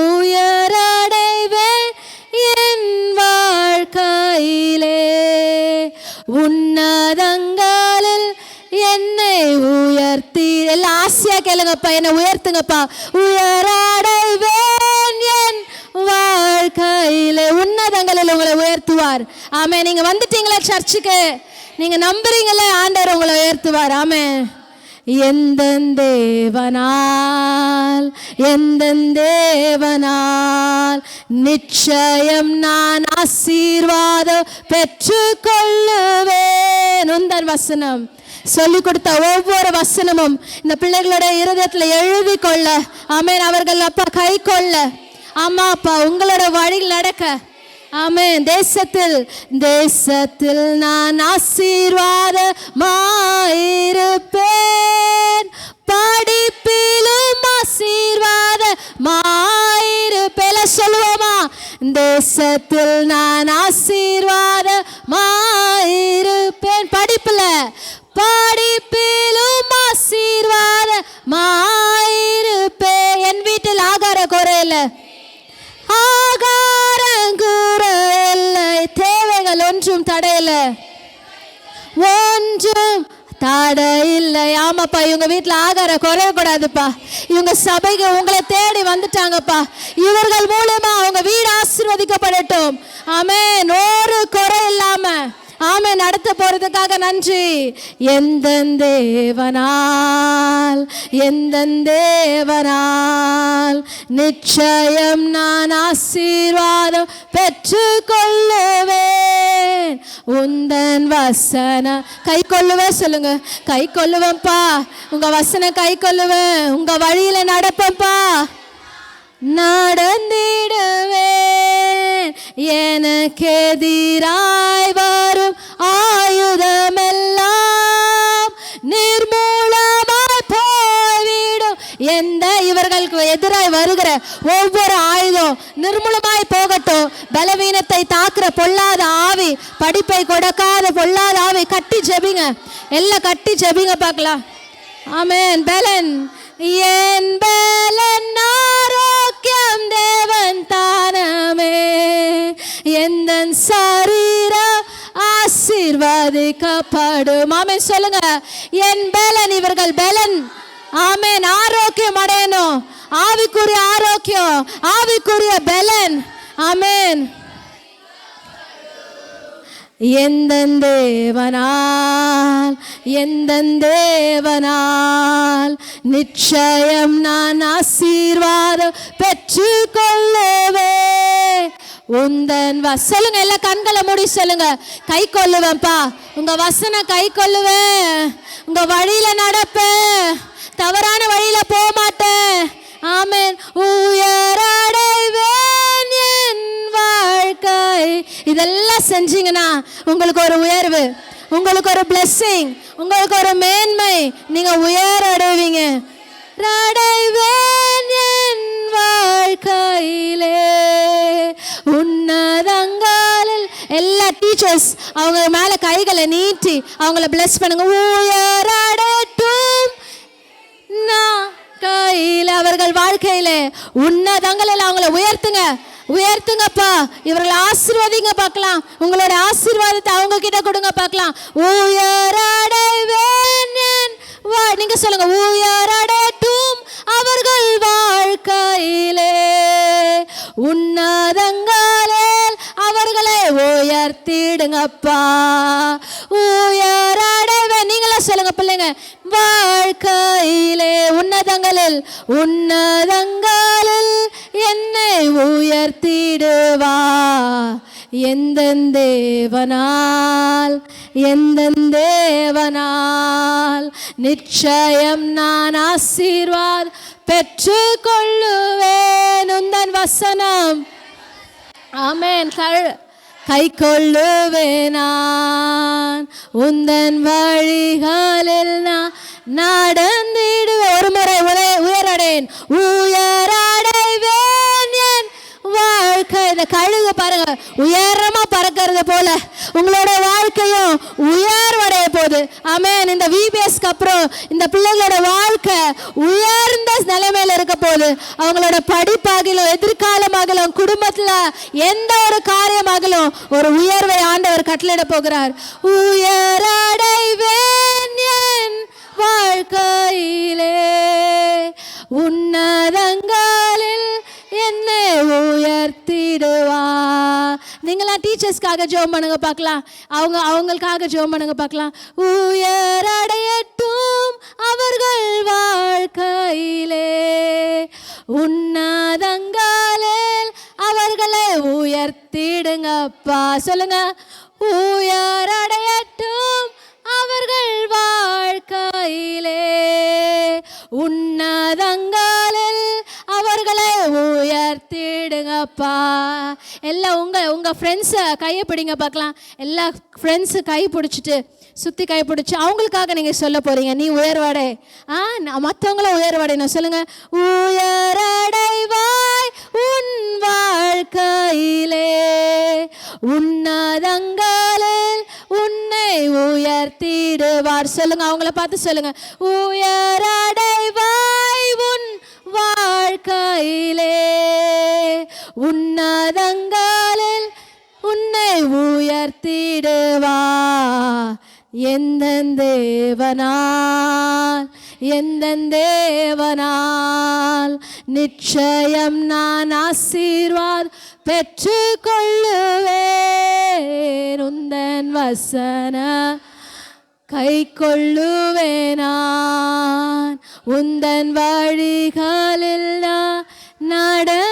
உயரடைவேன் என் வாழ்க்கையிலே, உன்னதங்களில் என்னை உயர்த்தி. எல்லாம் ஆசையா கேளுங்கப்பா. என்னை உயர்த்துங்கப்பா. உயரடைவேன் என் வாழ்க்கையிலே, உன்னதங்களில் உங்களை உயர்த்துவார். ஆமே. நீங்க வந்துட்டீங்களா சர்ச்சுக்கு? நீங்க நம்புறீங்களே ஆண்டவர் உங்களை உயர்த்துவார். ஆமே. எந்தன் தேவனால், எந்தன் தேவனால். நிச்சயம் நான் ஆசீர்வாதம் பெற்றுக்கொள்ளுவேன். உந்தன் வசனம் சொல்லிக் கொடுத்த ஒவ்வொரு வசனமும் இந்த பிள்ளைகளோட இருதயத்தில் எழுதி கொள்ள. ஆமேன். அவர்கள் அப்பா கை கொள்ள. ஆமா அப்பா உங்களோட வழியில் நடக்க. ஆமென். தேசத்தில் தேசத்தில் நான் ஆசீர்வாதமாயிருப்பேன். படிப்பிலும் ஆசீர்வாதமாயிருப்பேன். சொல்லுவோமா? தேசத்தில் நான் ஆசீர்வாதமாயிருப்பேன். படிப்புல படிப்பிலும் ஆசீர்வாதமாயிருப்பேன். என் வீட்டில் ஆகார குறையில ஆகாரங்குறையில்லை. தேவைகள் ஒன்றும் தடையில்லை, ஒன்றும் தடையில்லை. ஆமாப்பா இவங்க வீட்டில் ஆகார குறையக்கூடாதுப்பா. இவங்க சபைக்கு உங்களை தேடி வந்துட்டாங்கப்பா. இவர்கள் மூலமா அவங்க வீடு ஆசீர்வதிக்கப்படட்டும். ஆமென். ஒரு குறை இல்லாம ஆமென் நடத்த போறதுக்காக நன்றி. எந்தன் தேவனால், எந்தன் தேவனால். நிச்சயம் நான் ஆசீர்வாதம் பெற்றுக்கொள்ளுவேன். உந்தன் வசன கை கொள்ளுவேன். சொல்லுங்க. கை கொள்ளுவேன்ப்பா. உங்க வசன கை கொள்ளுவேன். உங்க வழியில நடப்பேன்ப்பா. நடந்திடுவேன். எனக்கு எதிராய் வரும் ஆயுதமெல்லாம் நிர்மூலமாய் போய்விடும். எந்த இவர்களுக்கு எதிராய் வருகிற ஒவ்வொரு ஆயுதம் நிர்மூலமாய் போகட்டும். பலவீனத்தை தாக்குற பொல்லாத ஆவி, படிப்பை கொடுக்காத பொல்லாத ஆவி கட்டி ஜெபிங்க, எல்லாம் கட்டி ஜெபிங்க பார்க்கலாம். ஆமென். பலன் என் பலன் ஆரோக்கியம் தேவன் தானமே, எந்த சரீரம் ஆசீர்வதிக்கப்படும். ஆமென் சொல்லுங்க. என் பலன், இவர்கள் பலன். ஆமென். ஆரோக்கியம் அடையணும், ஆவிக்குரிய ஆரோக்கியம், ஆவிக்குரிய பலன். ஆமென். எந்தன் தேவனால், எந்தன் தேவனால் நிச்சயம் நான் ஆசீர்வாதம் பெற்று கொள்ளுவே. உந்தன் சொல்லுங்க, எல்லாம் கண்களை மூடி சொல்லுங்க. கை கொள்ளுவேன்ப்பா, உங்க வசனம் கை கொள்ளுவேன், உங்க வழியில நடப்பேன், தவறான வழியில போக மாட்டேன். ஆமென். உயரடைவேன் என் வாழ்க்கை. இதெல்லாம் செஞ்சீங்கன்னா உங்களுக்கு ஒரு உயர்வு, உங்களுக்கு ஒரு blessing, உங்களுக்கு ஒரு மேன்மை, நீங்க உயரடைவீங்க. அடைவேன் என் வாழ்க்கையிலே உன்னதங்களில். எல்லா டீச்சர்ஸ் அவங்க மேல கைகளை நீட்டி அவங்கள bless பண்ணுங்க. உயரடட்டும் நான் கையில, அவர்கள் வாழ்க்கையில உன்னதங்களில் அவங்கள உயர்த்துங்க, உயர்த்துங்கப்பா. இவர்களை ஆசீர்வதிங்க பார்க்கலாம். உங்களோட ஆசீர்வாதத்தை அவங்க கிட்ட கொடுங்க பார்க்கலாம். உயரடைவேன் என் நீங்க சொல்லுங்க. உயரடட்டும் அவர்கள் வாழ்க்கையிலே உன்னதங்களில் அவர்களை உயர்த்திடுங்கப்பா. உயரடைவேன். நீங்களா சொல்லுங்க பிள்ளைங்க. வாழ்க்கையிலே உன்னதங்களில், உன்னதங்களில் என்னை உயர்த்திடுவா. எந்தன் தேவனால், எந்தன் தேவனால் நிச்சயம் நான் ஆசீர்வாதம் பெற்று கொள்ளுவேன். உந்தன் வசனம். ஆமென். கை கொள்ளுவேன் நான், உந்தன் வழிகளில் நான் நடந்திடுவேன். ஒரு முறை உயரடைவேன், உயரடைவேன் என் வாழ்க்கை. இந்த கழுகு பாருங்க, உயரமா பறக்கிறது போல உங்களோட வாழ்க்கையும் உயர்வடைய போகுது. ஆமென். இந்த VBSக்கு அப்புறம் இந்த பிள்ளைகளோட வாழ்க்கை உயர்ந்த நிலைமையில இருக்க போகுது. அவங்களோட படிப்பாகலும், எதிர்காலமாகலும், குடும்பத்துல எந்த ஒரு காரியமாகலும் ஒரு உயர்வை ஆண்டவர் கட்டளையிட போகிறார். உயரடைவேன் என் வாழ்க்கையிலே உன்னதங்களில் என்னை உயர்த்திடுவா. நீங்களா டீச்சர்ஸ்க்காக ஜெபம் பண்ணுங்க பார்க்கலாம். அவங்களுக்காக ஜெபம் பண்ணுங்க பார்க்கலாம். உயரடையட்டும் அவர்கள் வாழ்க்கையிலே உன்னதங்களில் அவர்களை உயர்த்திடுங்கப்பா. சொல்லுங்க. உயரடையட்டும் அவர்கள் வாழ்க்கையிலே உன்னதங்களில் அவர்களை உயர்த்திடுங்கப்பா. எல்லாம் உங்க ஃப்ரெண்ட்ஸை கையை பிடிங்க பார்க்கலாம். எல்லா ஃப்ரெண்ட்ஸு கை பிடிச்சிட்டு, சுற்றி கை பிடிச்சி அவங்களுக்காக நீங்கள் சொல்ல போகிறீங்க. நீ உயர்வடை, மற்றவங்களும் உயர்வடையணும். சொல்லுங்கள். உயரடைவாய் உன் வாழ்க்கையிலே உன்னதங்களில் உன்னை உயர்த்திடுவார். சொல்லுங்க. அவங்கள பார்த்து சொல்லுங்க. உயரடைவாய் உன் வாழ்க்கையிலே உன்னதங்களில் உன்னை உயர்த்திடுவா. எந்தன் தேவனால், எந்தன் தேவனால் நிச்சயம் நான் ஆசீர்வாதம் பெற்று கொள்ளுவேன். உந்தன் வசன கை கொள்ளுவேனான், உந்தன் வழிகளில் நான் நடந்திடுவேன்.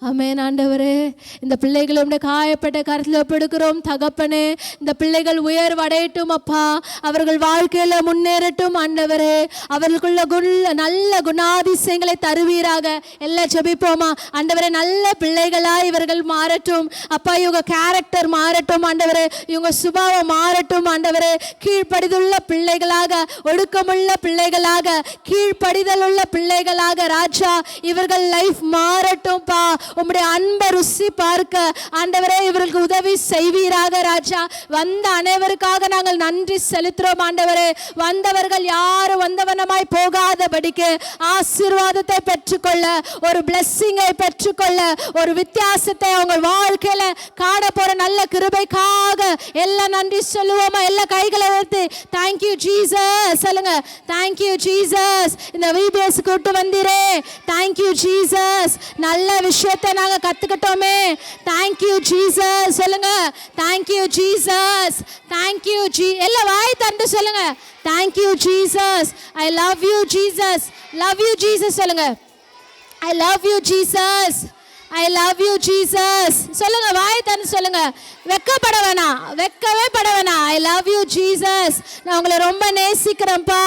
ஆமென். ஆமென் ஆண்டவரே. இந்த பிள்ளைகளுடைய காயப்பட்ட கருத்தில் ஒப்பெடுக்கிறோம் தகப்பனே. இந்த பிள்ளைகள் உயர்வடையட்டும் அப்பா, அவர்கள் வாழ்க்கையில் முன்னேறட்டும் ஆண்டவரே. அவர்களுக்குள்ள நல்ல குணாதிசயங்களை தருவீராக. எல்லாம் ஜெபிப்போமா ஆண்டவரே. நல்ல பிள்ளைகளாய் இவர்கள் மாறட்டும் அப்பா. இவங்க கேரக்டர் மாறட்டும் ஆண்டவரே. இவங்க சுபாவம் மாறட்டும் ஆண்டவரே. கீழ்ப்படிதுள்ள பிள்ளைகளாக, ஒடுக்கமுள்ள பிள்ளைகளாக, கீழ்ப்படிதல் உள்ள பிள்ளைகளாக ராஜா இவர்கள் லைஃப் மாறட்டும்பா. உம்முடைய அன்பை ருசி பார்க்க ஆண்டவரே இவர்களுக்கு உதவி செய்வீராக ராஜா. வந்த அனைவருக்காக நாங்கள் நன்றி செலுத்துறோம் ஆண்டவரே. வந்தவர்கள் யாரும் வந்தவனமாய் போகாதபடிக்கு ஆசீர்வாதத்தை பெற்றுக்கொள்ள, ஒரு பிளெஸ்ஸிங்கை பெற்றுக்கொள்ள, ஒரு வித்தியாசத்தை அவங்க வாழ்க்கையில காண போற நல்ல கிருபைக்காக எல்லாம் நன்றி சொல்லுவோமா? எல்லா கைகளை வைத்து தேங்க்யூ ஜீசஸ் சொல்லுங்க. Thank you Jesus. இந்த விபிஎஸ் கூட்டு வந்தீரே, தேங்க்யூ ஜீசஸ். நல்ல விஷயத்தை நாங்க கத்துக்கிட்டோமே, தேங்க்யூ ஜீசஸ் சொல்லுங்க. Thank you Jesus. தேங்க்யூ எல்லாம் வாய் தந்து சொல்லுங்க. தேங்க்யூ ஜீசஸ். I love you Jesus. Love you Jesus சொல்லுங்க. I love you Jesus. I love you Jesus சொல்லுங்க. வாய் தந்து சொல்லுங்க. வெக்கப்பட வேணாம், வெக்கவே பட வேணாம். I love you Jesus. நான் உங்களை ரொம்ப நேசிக்கிறேன்ப்பா.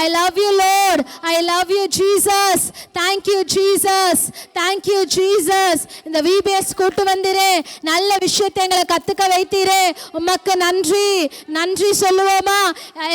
I love you lord. I love you Jesus. Thank you Jesus. Thank you Jesus. இந்த விபிஎஸ் கூட்டு வந்தீரே, நல்ல விஷயத்தை எங்களை கத்துக்க வைத்தீரே, உமக்கு நன்றி. நன்றி சொல்லுவோமா?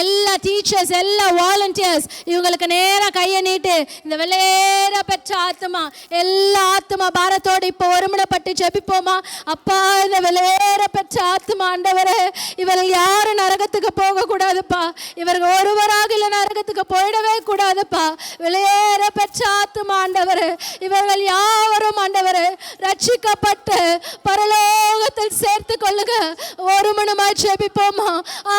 எல்லா டீச்சர்ஸ், எல்லா வாலண்டியர்ஸ் இவங்களுக்கு நேரா கையை நீட்டு இந்த வெளியேற பெற்ற ஆத்மா, எல்லா ஆத்மா பாரத்தோடு இப்போ ஒருமுனைப்பட்டு ஜெபிப்போமா? அப்பா, இந்த வெளியேற பெற்ற ஆத்மா ஆண்டவரே, இவர்கள் யாரும் நரகத்துக்கு போக கூடாதுப்பா. இவர்கள் ஒருவராக இல்லை நரகத்துக்கு போயிடவே கூடாதுப்பா. வெளியேற பெற்ற ஆத்மா ஆண்டவரே, இவர்கள் யாவரும் ஆண்டவரே ரட்சிக்கப்பட்டு பரலோகத்தில் சேர்த்து கொள்ளுங்க. ஒரு மனமாய் ஜெபிப்போமா?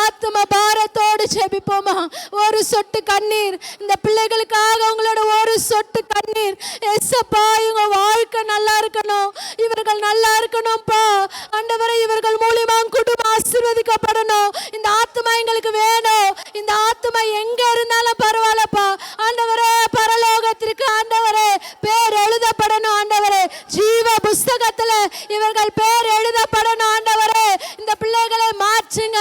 ஆத்மா பாரத்தோடு ஜெபிப்போமா? ஒரு சொட்டு கண்ணீர் இந்த பிள்ளைகளுக்காக, உங்களோட ஒரு சொட்டு கண்ணீர். ஏசப்பா, இவங்க வாழ்க்கை நல்லா இருக்கணும், இவர்கள் நல்லா இருக்கணும்ப்பா ஆண்டவரே. இவர்கள் மூலியமா குடும்பம் ஆசீர்வதிக்கப்படணும். இந்த ஆத்மா எங்களுக்கு வேணும். இந்த ஆத்மா எங்க இருந்தாலும் பரவாயில்லப்பா ஆண்டவரே. பரலோகத்திற்கு ஆண்டவரே பேர் எழுதப்படணும் ஆண்டவரே. ஜீவ புஸ்தகத்துல இவர்கள் பேர் எழுதப்படணும் ஆண்டவரே. இந்த பிள்ளைகளை மாற்றுங்க,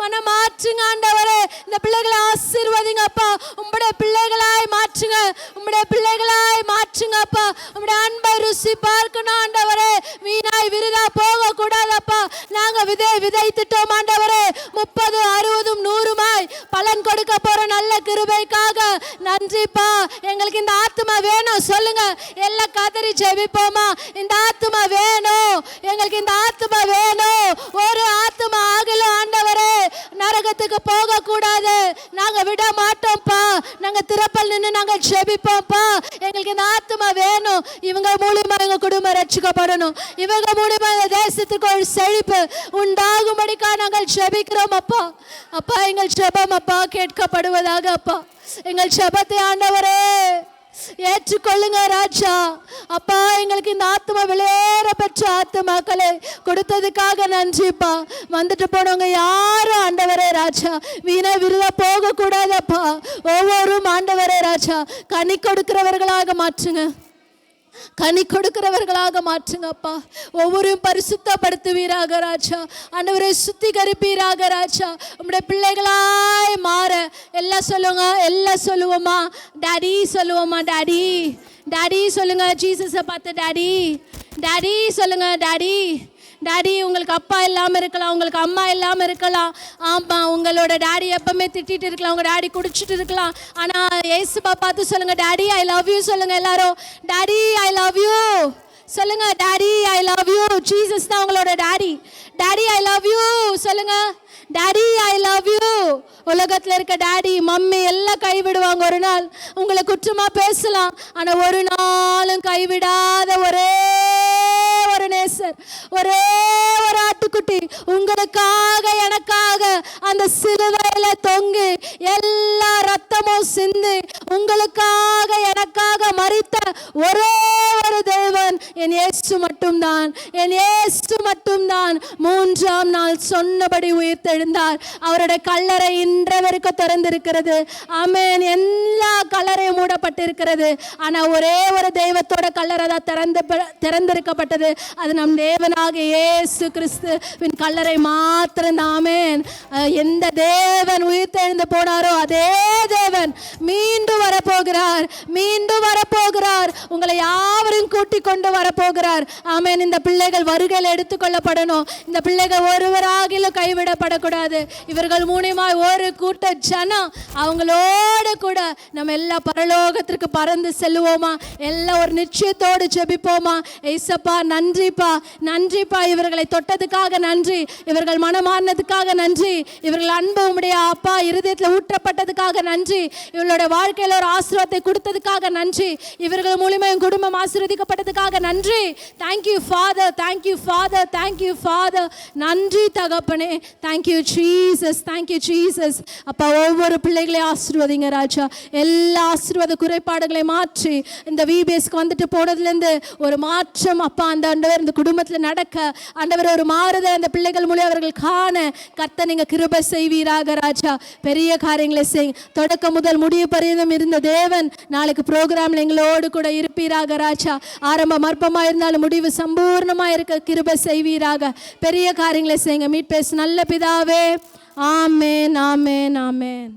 மனம் மாற்றுங்க ஆண்டவரே. இந்த பிள்ளைகளை ஆசீர்வதிங்கப்பா. உம்முடைய பிள்ளைகளாய் மாற்றுங்க, உம்முடைய பிள்ளைகளாய் மாற்றுங்கப்பா. உம்முடைய அன்பை ருசி பார்க்கணும் ஆண்டவரே. வீணாய் விருதா போக கூடாதப்பா. நாங்க விதைத்துட்டோம் ஆண்டவரே. 30, 60, 100 பலன் கொடுக்க போற நல்ல கிருபைக்காக நன்றிப்பா. எங்களுக்கு இந்த ஆத்மா வேணும் சொல்லுங்க. எல்லாம் கதறி ஜெபிப்போமா? இந்த ஆத்மா வேணும், எங்களுக்கு இந்த ஆத்மா வேணும். ஒரு ஆத்மா ஆகலும் ஆண்டவரே நரகத்துக்கு போக கூடாது. நாங்க விட மாட்டோம்ப்பா. நாங்க திறப்பல் நின்று நாங்க ஜெபிப்போம்ப்பா. எங்களுக்கு இந்த ஆத்மா வேணும். இவங்க மூலியமா எங்க குடும்பம் ரட்சிக்கப்படணும். இவங்க மூலியமா இந்த தேசத்துக்கு ஒரு செழிப்பு உண்டாகும்படிக்கா நாங்கள் ஜெபிக்கிறோம் அப்பா. அப்பா, எங்கள் ஜெபம் அப்பா கேட்கப்படுவதாக அப்பா. எங்கள் ஜெபத்தை ஆண்டவரே ஏற்றுக்கொள்ளுங்க ராஜா. அப்பா, எங்களுக்கு இந்த ஆத்மா வெளியேற பெற்ற ஆத்மாக்களை கொடுத்ததுக்காக நன்றிப்பா. வந்துட்டு போனவங்க யாரும் ஆண்டவரே ராஜா வீணை விருதா போக கூடாதப்பா. ஒவ்வொரும் ஆண்டவரே ராஜா கனி கொடுக்கிறவர்களாக மாற்றுங்க, கனி கொடுக்கிறவர்களாக மாற்றுங்கப்பா. ஒவ்வொருவரும் பரிசுத்தப்படுத்துவீராக ராஜா. ஆண்டவரை சுத்திகரிப்பீராக ராஜா. உம்முடைய பிள்ளைகளாய் மாற எல்லாம் சொல்லுங்க. எல்லாம் சொல்லுவோமா? டாடி சொல்லுவோமா? டாடி, டாடி சொல்லுங்க. ஜீசஸை பார்த்து டாடி, டாடி சொல்லுங்க. Daddy, daddy. உங்களுக்கு அப்பா இல்லாமல் இருக்கலாம், உங்களுக்கு அம்மா இல்லாமல் இருக்கலாம். ஆமாம், உங்களோட டாடி எப்பவுமே திட்டிட்டு இருக்கலாம், உங்கள் டாடி குடிச்சிட்டு இருக்கலாம். ஆனால் ஏசுப்பா பார்த்து சொல்லுங்கள், டாடி ஐ லவ் யூ சொல்லுங்கள். எல்லாரும் டாடி ஐ லவ் யூ சொல்லுங்க. Daddy I love you. Jesus தான் உங்களோட daddy. Daddy I love you சொல்லுங்க. Daddy I love you. உலகத்தில் இருக்க டாடி மம்மி எல்லாம் கைவிடுவாங்க. ஒரு நாள் உங்களை குற்றமாக பேசலாம், ஆனால் ஒரு நாளும் கைவிடாத ஒரே ஒரு நேசர், ஒரே ஒரு ஆட்டுக்குட்டி உங்களுக்காக எனக்காக அந்த சிலுவையில தொங்கி எல்லா ரத்தமும் சிந்தி உங்களுக்காக எனக்காக மரித்த ஒரே ஒரு தேவன் என் இயேசு மட்டும்தான், என் இயேசு மட்டும்தான் 3ஆம் நாள் சொன்னபடி உயிர்த்தெழுந்தார். அவருடைய கல்லறை இன்றவரைக்கும் திறந்திருக்கிறது. ஆமென். எல்லா கல்லறையும் மூடப்பட்டிருக்கிறது. ஆனால் ஒரே ஒரு தெய்வத்தோட கல்லறை தான் திறந்திருக்கப்பட்டது. அது நம் தேவனாகிய இயேசு கிறிஸ்துவின் கல்லறை மாத்திரம்தான். ஆமென். எந்த தேவன் உயிர்த்தெழுந்து போனாரோ அதே தேவன் மீண்டும் வரப்போகிறார், மீண்டும் வரப்போகிறார். உங்களை யாவரையும் கூட்டிக் கொண்டு வரப்போகிறார். ஆமென். இந்த பிள்ளைகள் வருகையில் எடுத்துக்கொள்ளப்படணும். இந்த பிள்ளைகள் ஒருவராகிலும் கைவிடப்படக்கூடாது. இவர்கள் மூலியமாய் ஒரு கூட்ட ஜனம் அவங்களோட கூட நம்ம எல்லா பரலோகத்திற்கு பறந்து செல்லுவோமா? எல்லாம் ஒரு நிச்சயத்தோடு ஜெபிப்போமா? ஏசப்பா நன்றிப்பா, நன்றிப்பா. இவர்களை தொட்டதுக்காக நன்றி, இவர்கள் மனமாறினதுக்காக நன்றி, இவர்கள் அன்பு உம்முடைய அப்பா இருதயத்தில் ஊற்றப்பட்டதுக்காக நன்றி, இவர்களுடைய வாழ்க்கையில் ஒரு ஆசீர்வாதத்தை கொடுத்ததுக்காக நன்றி, இவர்கள் மூலியமா என் குடும்பம் ஆசீர்வதிக்கப்பட்டதுக்காக நன்றி. Thank you father, thank you father, thank you father. நன்றி தகப்பனே. Thank you Jesus, thank you Jesus. அப்பா ஒவ்வொரு பிள்ளைகளையும் ஆசீர்வதிங்க ராஜா. எல்லா ஆசீர்வாத குறைபாடுகளை மாற்றி இந்த விபிஎஸ்க்கு வந்துட்டு போனதுலேருந்து ஒரு மாற்றம் அப்பா அந்த ஆண்டவர் இந்த குடும்பத்தில் நடக்க ஆண்டவர் ஒரு மாறுதல் அந்த பிள்ளைகள் மூலம் அவர்கள் காண கர்த்தர் நீங்கள் கிருபை செய்வீராக ராஜா. பெரிய காரியங்களை செய். தொடக்கம் முதல் முடிவு பரியந்தம் இருந்த தேவன் நாளைக்கு ப்ரோக்ராமில் எங்களோடு கூட இருப்பீராக ராஜா. ஆரம்பம் அற்பமாக இருந்தாலும் முடிவு சம்பூர்ணமாக இருக்க கிருபை செய்வீராக. பெரிய காரியங்களை செய்யுங்க. மீட்பேஸ் நல்ல பிதாவே. ஆமென், ஆமென், ஆமென்.